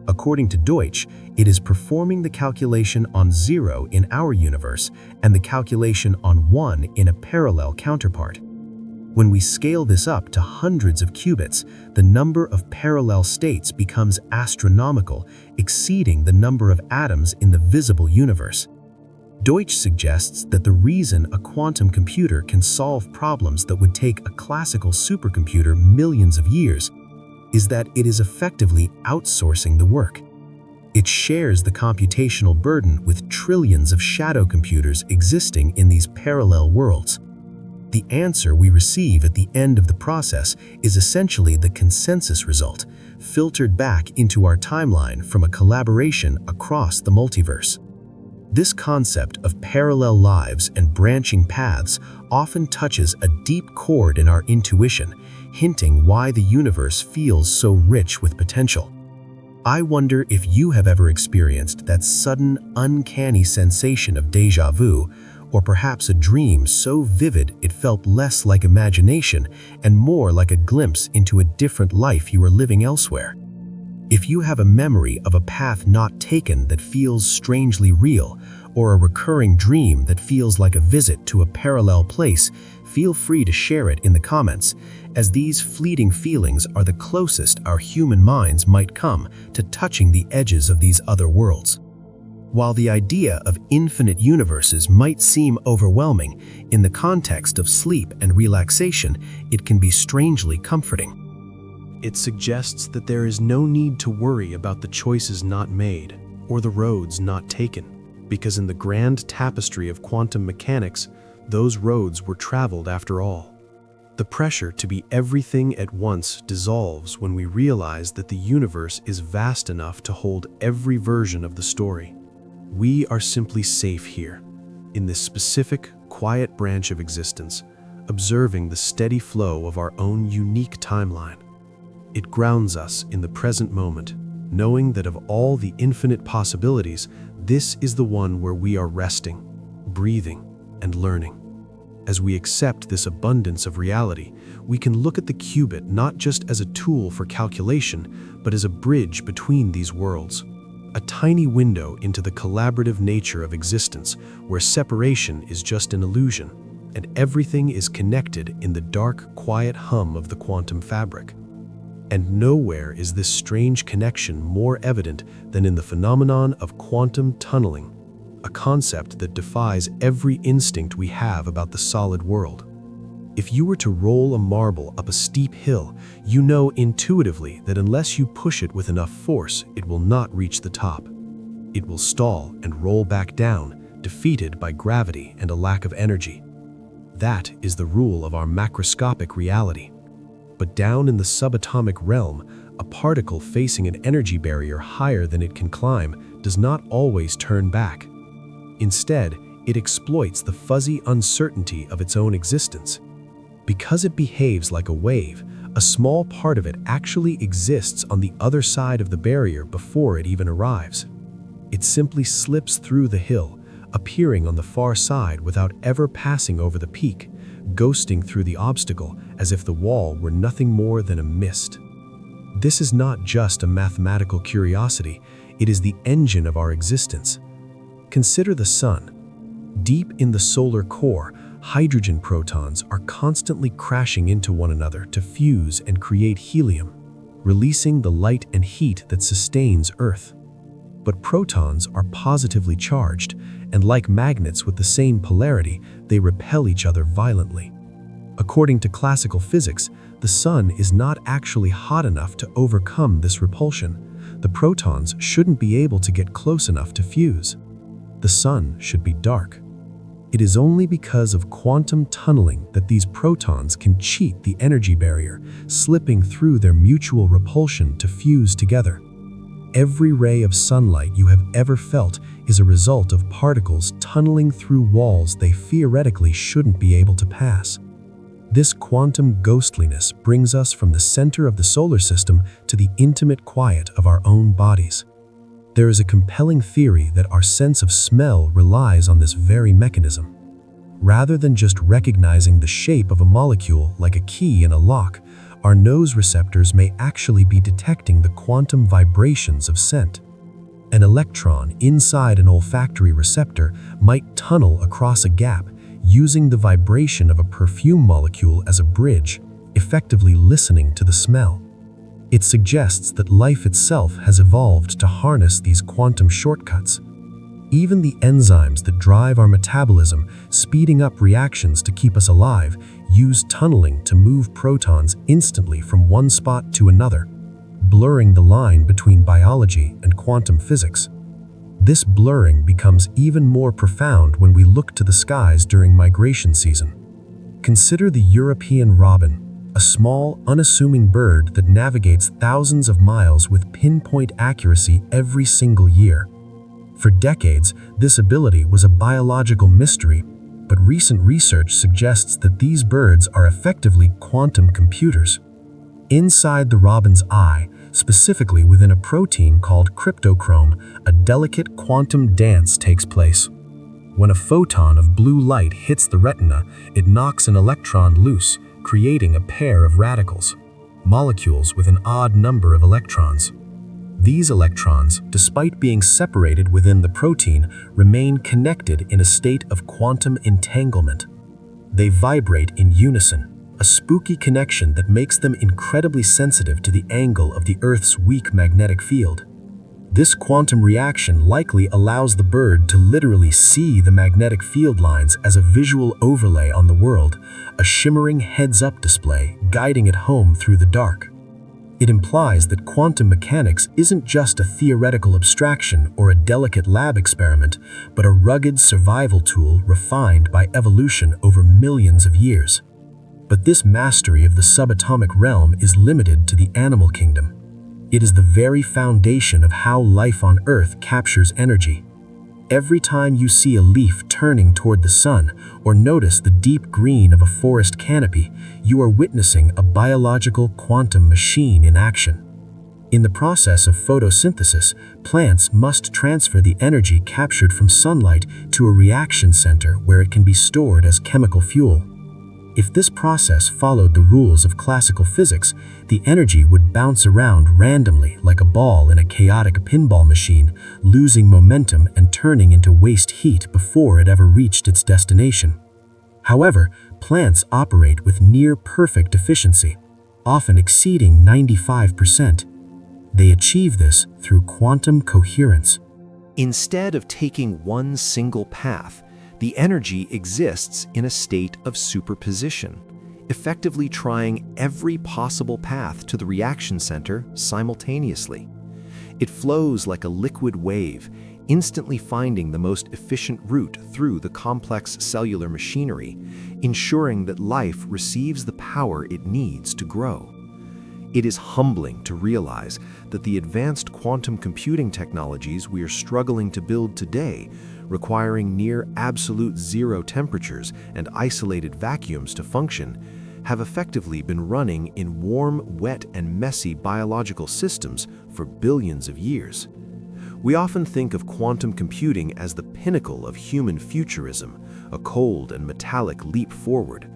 According to Deutsch, it is performing the calculation on 0 in our universe and the calculation on 1 in a parallel counterpart. When we scale this up to hundreds of qubits, the number of parallel states becomes astronomical, exceeding the number of atoms in the visible universe. Deutsch suggests that the reason a quantum computer can solve problems that would take a classical supercomputer millions of years is that it is effectively outsourcing the work. It shares the computational burden with trillions of shadow computers existing in these parallel worlds. The answer we receive at the end of the process is essentially the consensus result, filtered back into our timeline from a collaboration across the multiverse. This concept of parallel lives and branching paths often touches a deep chord in our intuition, hinting why the universe feels so rich with potential. I wonder if you have ever experienced that sudden, uncanny sensation of déjà vu, or perhaps a dream so vivid it felt less like imagination and more like a glimpse into a different life you were living elsewhere. If you have a memory of a path not taken that feels strangely real, or a recurring dream that feels like a visit to a parallel place, feel free to share it in the comments, as these fleeting feelings are the closest our human minds might come to touching the edges of these other worlds. While the idea of infinite universes might seem overwhelming, in the context of sleep and relaxation, it can be strangely comforting. It suggests that there is no need to worry about the choices not made or the roads not taken, because in the grand tapestry of quantum mechanics, those roads were traveled after all. The pressure to be everything at once dissolves when we realize that the universe is vast enough to hold every version of the story. We are simply safe here, in this specific, quiet branch of existence, observing the steady flow of our own unique timeline. It grounds us in the present moment, knowing that of all the infinite possibilities, this is the one where we are resting, breathing, and learning. As we accept this abundance of reality, we can look at the qubit not just as a tool for calculation, but as a bridge between these worlds. A tiny window into the collaborative nature of existence, where separation is just an illusion, and everything is connected in the dark, quiet hum of the quantum fabric. And nowhere is this strange connection more evident than in the phenomenon of quantum tunneling, a concept that defies every instinct we have about the solid world. If you were to roll a marble up a steep hill, you know intuitively that unless you push it with enough force, it will not reach the top. It will stall and roll back down, defeated by gravity and a lack of energy. That is the rule of our macroscopic reality. But down in the subatomic realm, a particle facing an energy barrier higher than it can climb does not always turn back. Instead, it exploits the fuzzy uncertainty of its own existence. Because it behaves like a wave, a small part of it actually exists on the other side of the barrier before it even arrives. It simply slips through the hill, appearing on the far side without ever passing over the peak, ghosting through the obstacle as if the wall were nothing more than a mist. This is not just a mathematical curiosity, it is the engine of our existence. Consider the sun. Deep in the solar core, hydrogen protons are constantly crashing into one another to fuse and create helium, releasing the light and heat that sustains Earth. But protons are positively charged, and like magnets with the same polarity, they repel each other violently. According to classical physics, the sun is not actually hot enough to overcome this repulsion. The protons shouldn't be able to get close enough to fuse. The sun should be dark. It is only because of quantum tunneling that these protons can cheat the energy barrier, slipping through their mutual repulsion to fuse together. Every ray of sunlight you have ever felt is a result of particles tunneling through walls they theoretically shouldn't be able to pass. This quantum ghostliness brings us from the center of the solar system to the intimate quiet of our own bodies. There is a compelling theory that our sense of smell relies on this very mechanism. Rather than just recognizing the shape of a molecule like a key in a lock, our nose receptors may actually be detecting the quantum vibrations of scent. An electron inside an olfactory receptor might tunnel across a gap, using the vibration of a perfume molecule as a bridge, effectively listening to the smell. It suggests that life itself has evolved to harness these quantum shortcuts. Even the enzymes that drive our metabolism, speeding up reactions to keep us alive, use tunneling to move protons instantly from one spot to another, blurring the line between biology and quantum physics. This blurring becomes even more profound when we look to the skies during migration season. Consider the European robin, a small, unassuming bird that navigates thousands of miles with pinpoint accuracy every single year. For decades, this ability was a biological mystery, but recent research suggests that these birds are effectively quantum computers. Inside the robin's eye, specifically within a protein called cryptochrome, a delicate quantum dance takes place. When a photon of blue light hits the retina, it knocks an electron loose, creating a pair of radicals, molecules with an odd number of electrons. These electrons, despite being separated within the protein, remain connected in a state of quantum entanglement. They vibrate in unison, a spooky connection that makes them incredibly sensitive to the angle of the Earth's weak magnetic field. This quantum reaction likely allows the bird to literally see the magnetic field lines as a visual overlay on the world, a shimmering heads-up display guiding it home through the dark. It implies that quantum mechanics isn't just a theoretical abstraction or a delicate lab experiment, but a rugged survival tool refined by evolution over millions of years. But this mastery of the subatomic realm is limited to the animal kingdom. It is the very foundation of how life on Earth captures energy. Every time you see a leaf turning toward the sun or notice the deep green of a forest canopy, you are witnessing a biological quantum machine in action. In the process of photosynthesis, plants must transfer the energy captured from sunlight to a reaction center where it can be stored as chemical fuel. If this process followed the rules of classical physics, the energy would bounce around randomly like a ball in a chaotic pinball machine, losing momentum and turning into waste heat before it ever reached its destination. However, plants operate with near-perfect efficiency, often exceeding 95%. They achieve this through quantum coherence. Instead of taking one single path, the energy exists in a state of superposition, effectively trying every possible path to the reaction center simultaneously. It flows like a liquid wave, instantly finding the most efficient route through the complex cellular machinery, ensuring that life receives the power it needs to grow. It is humbling to realize that the advanced quantum computing technologies we are struggling to build today, requiring near absolute zero temperatures and isolated vacuums to function, have effectively been running in warm, wet, and messy biological systems for billions of years. We often think of quantum computing as the pinnacle of human futurism, a cold and metallic leap forward.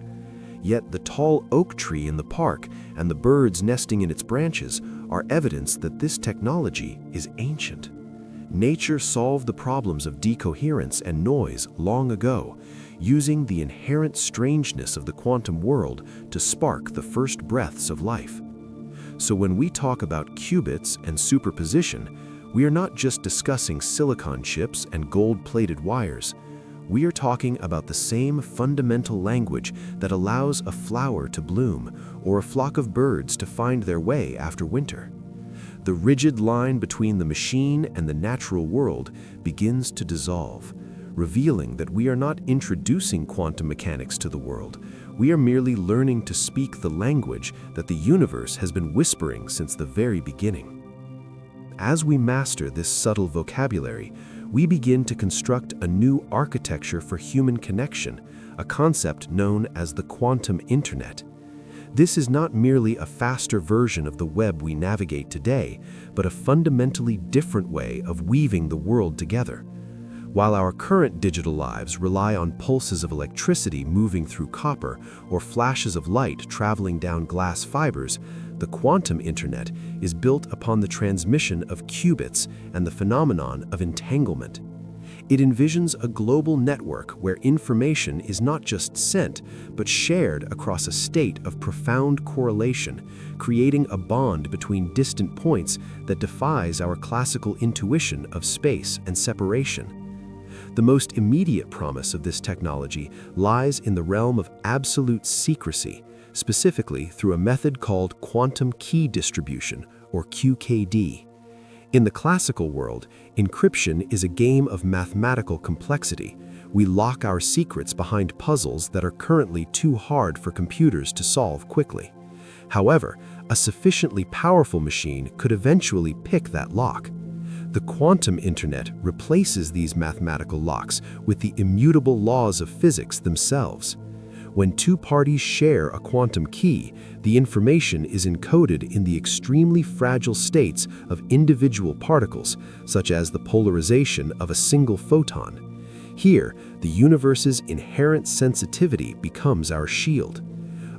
Yet the tall oak tree in the park and the birds nesting in its branches are evidence that this technology is ancient. Nature solved the problems of decoherence and noise long ago, using the inherent strangeness of the quantum world to spark the first breaths of life. So when we talk about qubits and superposition, we are not just discussing silicon chips and gold-plated wires. We are talking about the same fundamental language that allows a flower to bloom or a flock of birds to find their way after winter. The rigid line between the machine and the natural world begins to dissolve, revealing that we are not introducing quantum mechanics to the world. We are merely learning to speak the language that the universe has been whispering since the very beginning. As we master this subtle vocabulary, we begin to construct a new architecture for human connection, a concept known as the quantum internet. This is not merely a faster version of the web we navigate today, but a fundamentally different way of weaving the world together. While our current digital lives rely on pulses of electricity moving through copper or flashes of light traveling down glass fibers, the quantum internet is built upon the transmission of qubits and the phenomenon of entanglement. It envisions a global network where information is not just sent, but shared across a state of profound correlation, creating a bond between distant points that defies our classical intuition of space and separation. The most immediate promise of this technology lies in the realm of absolute secrecy, specifically through a method called quantum key distribution, or QKD. In the classical world, encryption is a game of mathematical complexity. We lock our secrets behind puzzles that are currently too hard for computers to solve quickly. However, a sufficiently powerful machine could eventually pick that lock. The quantum internet replaces these mathematical locks with the immutable laws of physics themselves. When two parties share a quantum key, the information is encoded in the extremely fragile states of individual particles, such as the polarization of a single photon. Here, the universe's inherent sensitivity becomes our shield.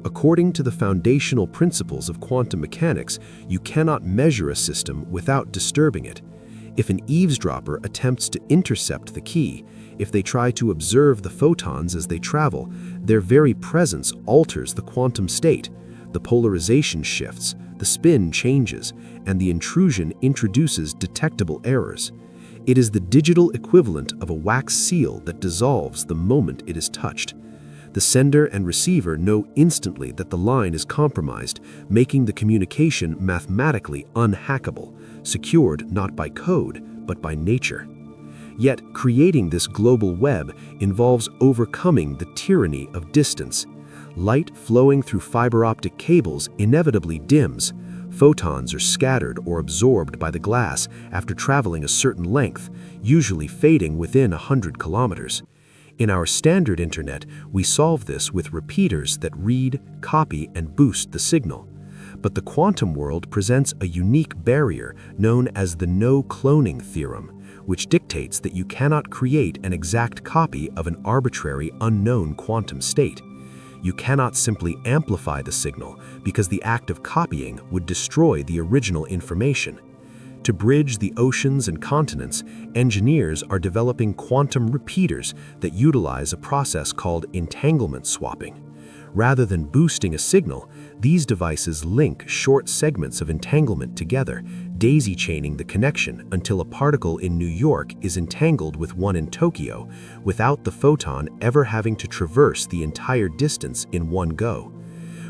According to the foundational principles of quantum mechanics, you cannot measure a system without disturbing it. If an eavesdropper attempts to intercept the key, if they try to observe the photons as they travel, their very presence alters the quantum state. The polarization shifts, the spin changes, and the intrusion introduces detectable errors. It is the digital equivalent of a wax seal that dissolves the moment it is touched. The sender and receiver know instantly that the line is compromised, making the communication mathematically unhackable, secured not by code, but by nature. Yet, creating this global web involves overcoming the tyranny of distance. Light flowing through fiber optic cables inevitably dims. Photons are scattered or absorbed by the glass after traveling a certain length, usually fading within 100 kilometers. In our standard internet, we solve this with repeaters that read, copy, and boost the signal. But the quantum world presents a unique barrier known as the no-cloning theorem, which dictates that you cannot create an exact copy of an arbitrary, unknown quantum state. You cannot simply amplify the signal because the act of copying would destroy the original information. To bridge the oceans and continents, engineers are developing quantum repeaters that utilize a process called entanglement swapping. Rather than boosting a signal, these devices link short segments of entanglement together, daisy-chaining the connection until a particle in New York is entangled with one in Tokyo, without the photon ever having to traverse the entire distance in one go.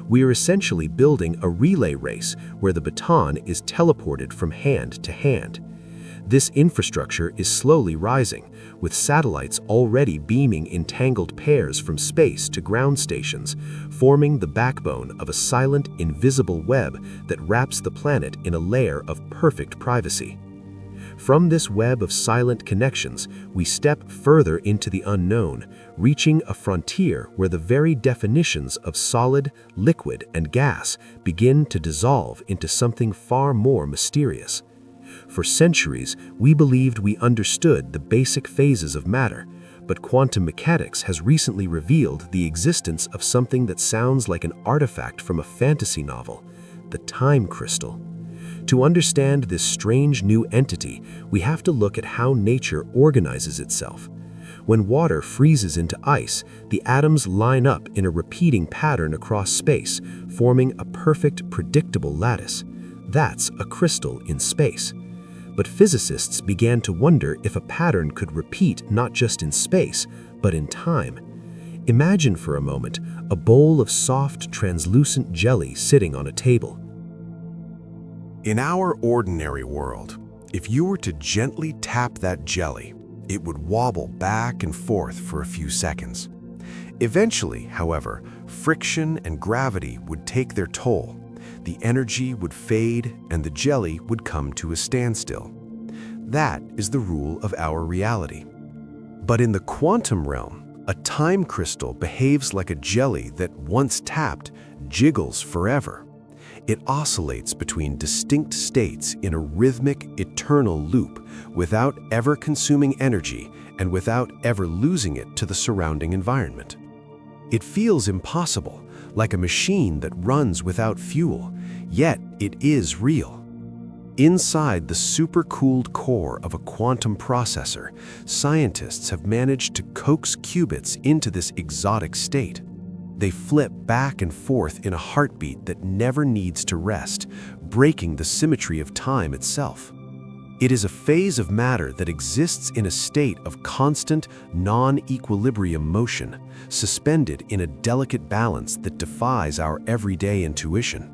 We are essentially building a relay race where the baton is teleported from hand to hand. This infrastructure is slowly rising, with satellites already beaming entangled pairs from space to ground stations, forming the backbone of a silent, invisible web that wraps the planet in a layer of perfect privacy. From this web of silent connections, we step further into the unknown, reaching a frontier where the very definitions of solid, liquid, and gas begin to dissolve into something far more mysterious. For centuries, we believed we understood the basic phases of matter, but quantum mechanics has recently revealed the existence of something that sounds like an artifact from a fantasy novel, the time crystal. To understand this strange new entity, we have to look at how nature organizes itself. When water freezes into ice, the atoms line up in a repeating pattern across space, forming a perfect, predictable lattice. That's a crystal in space. But physicists began to wonder if a pattern could repeat not just in space, but in time. Imagine for a moment a bowl of soft, translucent jelly sitting on a table. In our ordinary world, if you were to gently tap that jelly, it would wobble back and forth for a few seconds. Eventually, however, friction and gravity would take their toll. The energy would fade and the jelly would come to a standstill. That is the rule of our reality. But in the quantum realm, a time crystal behaves like a jelly that, once tapped, jiggles forever. It oscillates between distinct states in a rhythmic, eternal loop without ever consuming energy and without ever losing it to the surrounding environment. It feels impossible, like a machine that runs without fuel, yet it is real. Inside the supercooled core of a quantum processor, scientists have managed to coax qubits into this exotic state. They flip back and forth in a heartbeat that never needs to rest, breaking the symmetry of time itself. It is a phase of matter that exists in a state of constant, non-equilibrium motion, suspended in a delicate balance that defies our everyday intuition.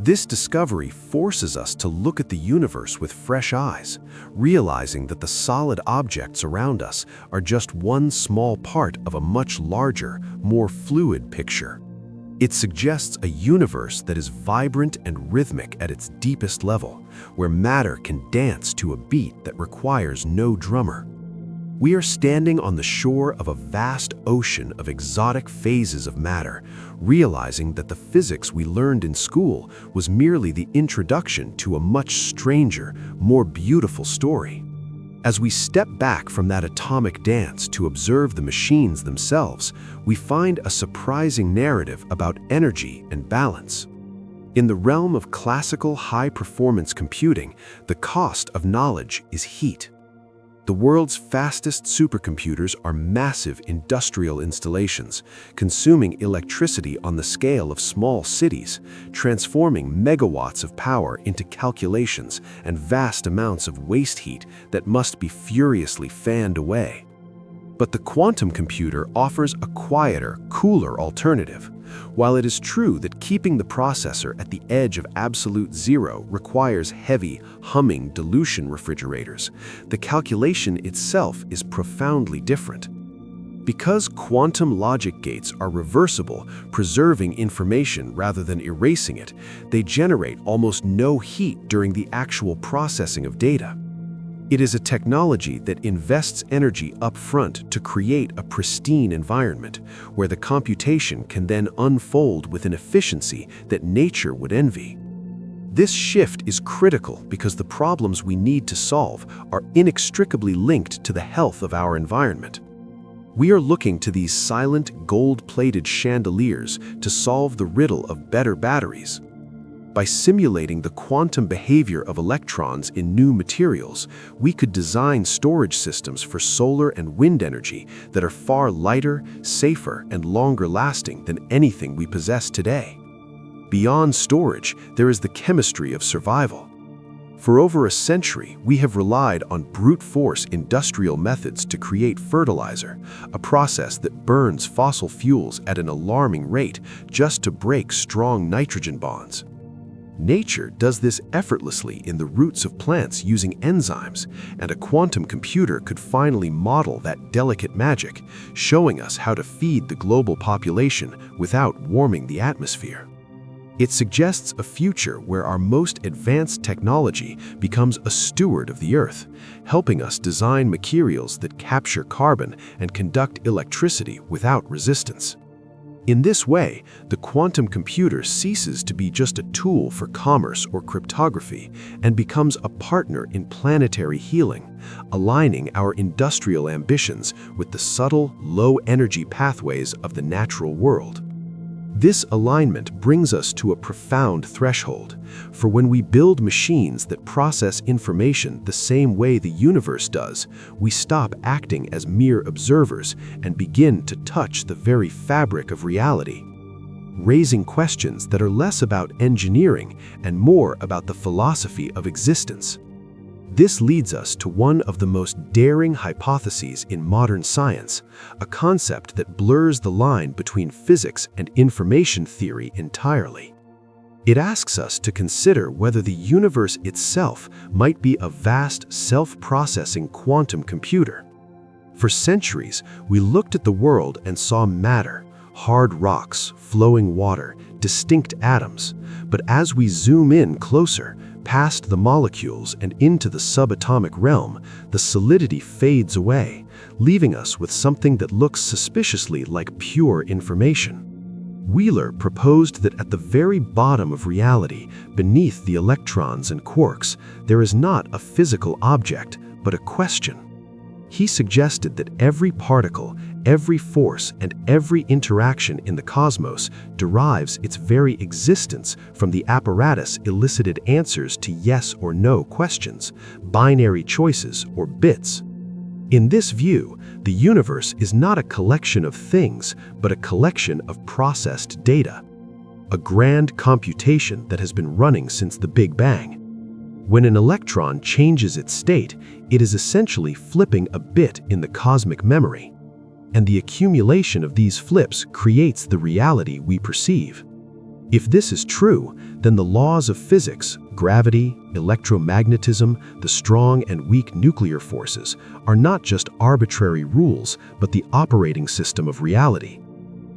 This discovery forces us to look at the universe with fresh eyes, realizing that the solid objects around us are just one small part of a much larger, more fluid picture. It suggests a universe that is vibrant and rhythmic at its deepest level, where matter can dance to a beat that requires no drummer. We are standing on the shore of a vast ocean of exotic phases of matter, realizing that the physics we learned in school was merely the introduction to a much stranger, more beautiful story. As we step back from that atomic dance to observe the machines themselves, we find a surprising narrative about energy and balance. In the realm of classical high-performance computing, the cost of knowledge is heat. The world's fastest supercomputers are massive industrial installations, consuming electricity on the scale of small cities, transforming megawatts of power into calculations and vast amounts of waste heat that must be furiously fanned away. But the quantum computer offers a quieter, cooler alternative. While it is true that keeping the processor at the edge of absolute zero requires heavy, humming dilution refrigerators, the calculation itself is profoundly different. Because quantum logic gates are reversible, preserving information rather than erasing it, they generate almost no heat during the actual processing of data. It is a technology that invests energy upfront to create a pristine environment, where the computation can then unfold with an efficiency that nature would envy. This shift is critical because the problems we need to solve are inextricably linked to the health of our environment. We are looking to these silent, gold-plated chandeliers to solve the riddle of better batteries. By simulating the quantum behavior of electrons in new materials, we could design storage systems for solar and wind energy that are far lighter, safer, and longer-lasting than anything we possess today. Beyond storage, there is the chemistry of survival. For over a century, we have relied on brute force industrial methods to create fertilizer, a process that burns fossil fuels at an alarming rate just to break strong nitrogen bonds. Nature does this effortlessly in the roots of plants using enzymes, and a quantum computer could finally model that delicate magic, showing us how to feed the global population without warming the atmosphere. It suggests a future where our most advanced technology becomes a steward of the Earth, helping us design materials that capture carbon and conduct electricity without resistance. In this way, the quantum computer ceases to be just a tool for commerce or cryptography and becomes a partner in planetary healing, aligning our industrial ambitions with the subtle, low-energy pathways of the natural world. This alignment brings us to a profound threshold, for when we build machines that process information the same way the universe does, we stop acting as mere observers and begin to touch the very fabric of reality, raising questions that are less about engineering and more about the philosophy of existence. This leads us to one of the most daring hypotheses in modern science, a concept that blurs the line between physics and information theory entirely. It asks us to consider whether the universe itself might be a vast, self-processing quantum computer. For centuries, we looked at the world and saw matter, hard rocks, flowing water, distinct atoms. But as we zoom in closer, past the molecules and into the subatomic realm, the solidity fades away, leaving us with something that looks suspiciously like pure information. Wheeler proposed that at the very bottom of reality, beneath the electrons and quarks, there is not a physical object, but a question. He suggested that every particle, every force, and every interaction in the cosmos derives its very existence from the apparatus elicited answers to yes or no questions, binary choices, or bits. In this view, the universe is not a collection of things, but a collection of processed data, a grand computation that has been running since the Big Bang. When an electron changes its state, it is essentially flipping a bit in the cosmic memory, and the accumulation of these flips creates the reality we perceive. If this is true, then the laws of physics, gravity, electromagnetism, the strong and weak nuclear forces, are not just arbitrary rules, but the operating system of reality.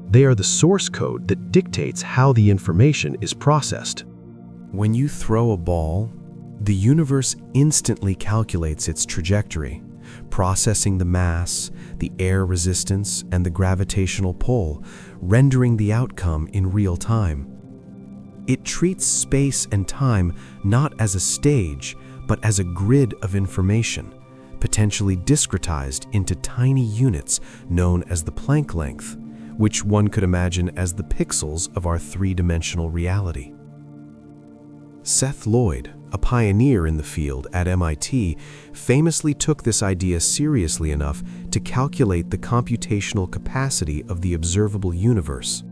They are the source code that dictates how the information is processed. When you throw a ball, the universe instantly calculates its trajectory, processing the mass, the air resistance, and the gravitational pull, rendering the outcome in real time. It treats space and time not as a stage, but as a grid of information, potentially discretized into tiny units known as the Planck length, which one could imagine as the pixels of our three-dimensional reality. Seth Lloyd, a pioneer in the field at MIT, famously took this idea seriously enough to calculate the computational capacity of the observable universe.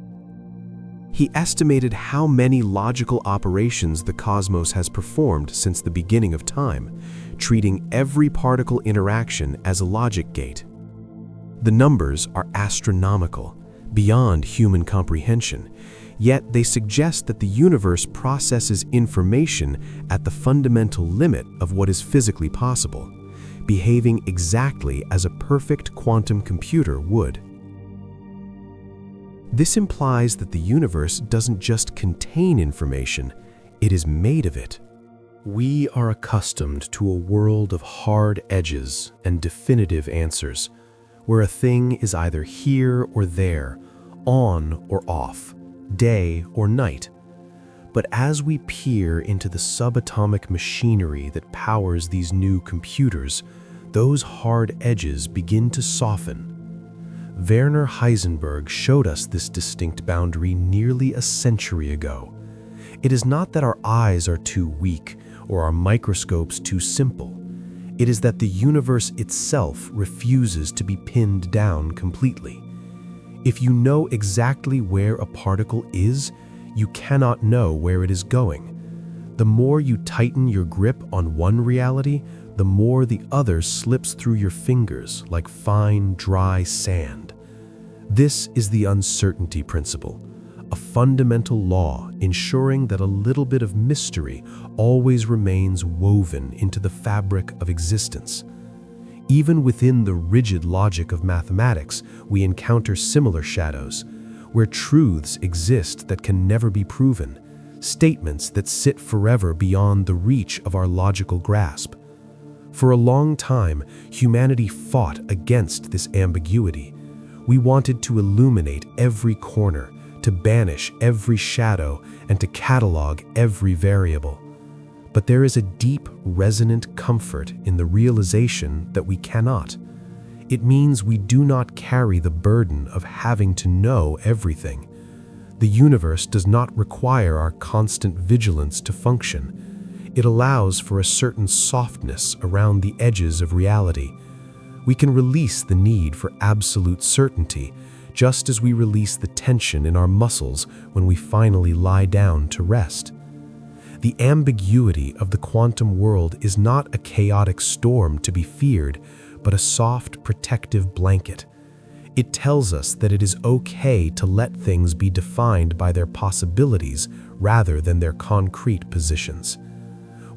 He estimated how many logical operations the cosmos has performed since the beginning of time, treating every particle interaction as a logic gate. The numbers are astronomical, beyond human comprehension, yet they suggest that the universe processes information at the fundamental limit of what is physically possible, behaving exactly as a perfect quantum computer would. This implies that the universe doesn't just contain information, it is made of it. We are accustomed to a world of hard edges and definitive answers, where a thing is either here or there, on or off, day or night. But as we peer into the subatomic machinery that powers these new computers, those hard edges begin to soften. Werner Heisenberg showed us this distinct boundary nearly a century ago. It is not that our eyes are too weak or our microscopes too simple. It is that the universe itself refuses to be pinned down completely. If you know exactly where a particle is, you cannot know where it is going. The more you tighten your grip on one reality, the more the other slips through your fingers like fine, dry sand. This is the uncertainty principle, a fundamental law ensuring that a little bit of mystery always remains woven into the fabric of existence. Even within the rigid logic of mathematics, we encounter similar shadows, where truths exist that can never be proven, statements that sit forever beyond the reach of our logical grasp. For a long time, humanity fought against this ambiguity. We wanted to illuminate every corner, to banish every shadow, and to catalog every variable. But there is a deep, resonant comfort in the realization that we cannot. It means we do not carry the burden of having to know everything. The universe does not require our constant vigilance to function. It allows for a certain softness around the edges of reality. We can release the need for absolute certainty, just as we release the tension in our muscles when we finally lie down to rest. The ambiguity of the quantum world is not a chaotic storm to be feared, but a soft, protective blanket. It tells us that it is okay to let things be defined by their possibilities rather than their concrete positions.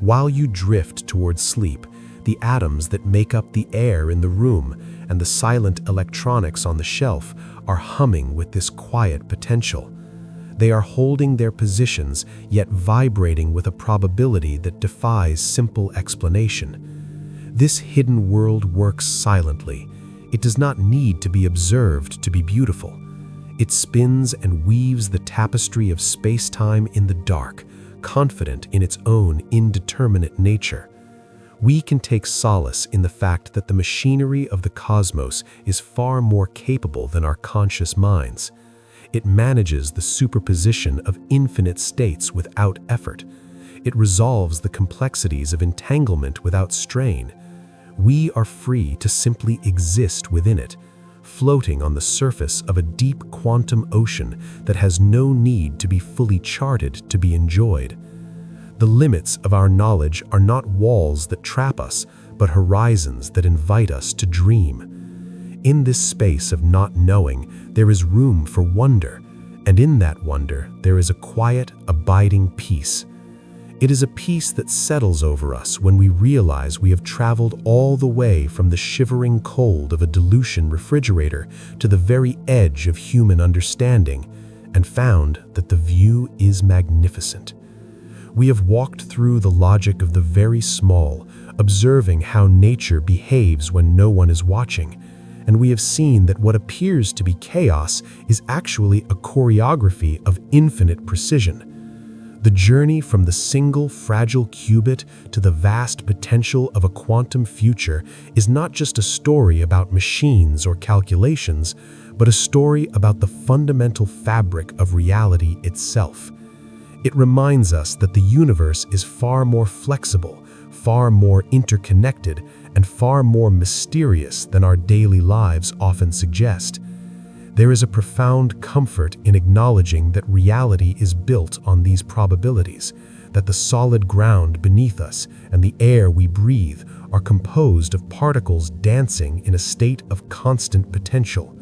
While you drift towards sleep, the atoms that make up the air in the room and the silent electronics on the shelf are humming with this quiet potential. They are holding their positions, yet vibrating with a probability that defies simple explanation. This hidden world works silently. It does not need to be observed to be beautiful. It spins and weaves the tapestry of space-time in the dark, confident in its own indeterminate nature. We can take solace in the fact that the machinery of the cosmos is far more capable than our conscious minds. It manages the superposition of infinite states without effort. It resolves the complexities of entanglement without strain. We are free to simply exist within it, floating on the surface of a deep quantum ocean that has no need to be fully charted to be enjoyed. The limits of our knowledge are not walls that trap us, but horizons that invite us to dream. In this space of not knowing, there is room for wonder, and in that wonder, there is a quiet, abiding peace. It is a peace that settles over us when we realize we have traveled all the way from the shivering cold of a dilution refrigerator to the very edge of human understanding, and found that the view is magnificent. We have walked through the logic of the very small, observing how nature behaves when no one is watching, and we have seen that what appears to be chaos is actually a choreography of infinite precision. The journey from the single fragile qubit to the vast potential of a quantum future is not just a story about machines or calculations, but a story about the fundamental fabric of reality itself. It reminds us that the universe is far more flexible, far more interconnected, and far more mysterious than our daily lives often suggest. There is a profound comfort in acknowledging that reality is built on these probabilities, that the solid ground beneath us and the air we breathe are composed of particles dancing in a state of constant potential.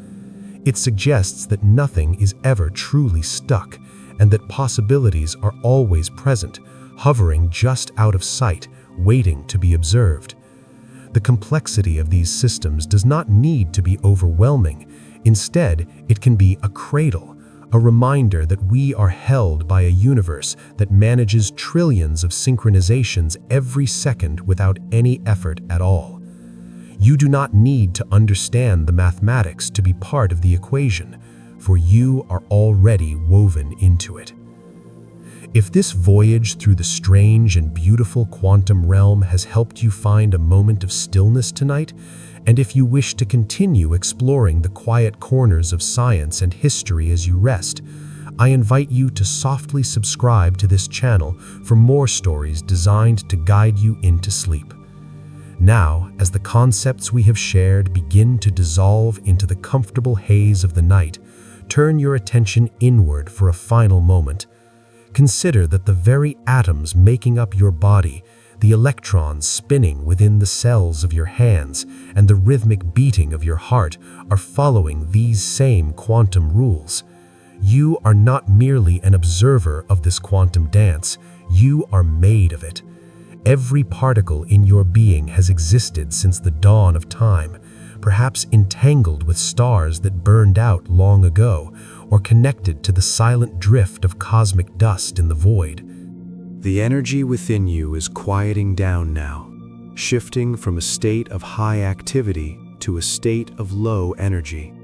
It suggests that nothing is ever truly stuck, and that possibilities are always present, hovering just out of sight, waiting to be observed. The complexity of these systems does not need to be overwhelming. Instead, it can be a cradle, a reminder that we are held by a universe that manages trillions of synchronizations every second without any effort at all. You do not need to understand the mathematics to be part of the equation, for you are already woven into it. If this voyage through the strange and beautiful quantum realm has helped you find a moment of stillness tonight, and if you wish to continue exploring the quiet corners of science and history as you rest, I invite you to softly subscribe to this channel for more stories designed to guide you into sleep. Now, as the concepts we have shared begin to dissolve into the comfortable haze of the night, turn your attention inward for a final moment. Consider that the very atoms making up your body, the electrons spinning within the cells of your hands, and the rhythmic beating of your heart are following these same quantum rules. You are not merely an observer of this quantum dance, you are made of it. Every particle in your being has existed since the dawn of time, perhaps entangled with stars that burned out long ago, or connected to the silent drift of cosmic dust in the void. The energy within you is quieting down now, shifting from a state of high activity to a state of low energy,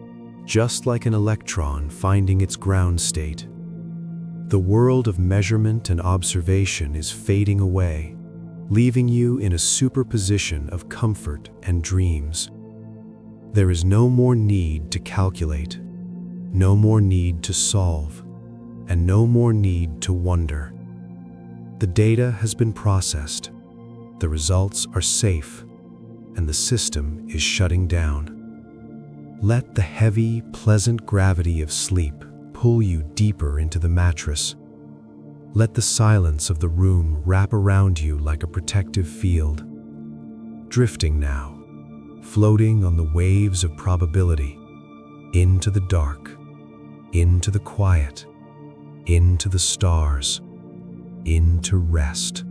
just like an electron finding its ground state. The world of measurement and observation is fading away, leaving you in a superposition of comfort and dreams. There is no more need to calculate, no more need to solve, and no more need to wonder. The data has been processed, the results are safe, and the system is shutting down. Let the heavy, pleasant gravity of sleep pull you deeper into the mattress. Let the silence of the room wrap around you like a protective field. Drifting now, floating on the waves of probability, into the dark, into the quiet, into the stars, into rest.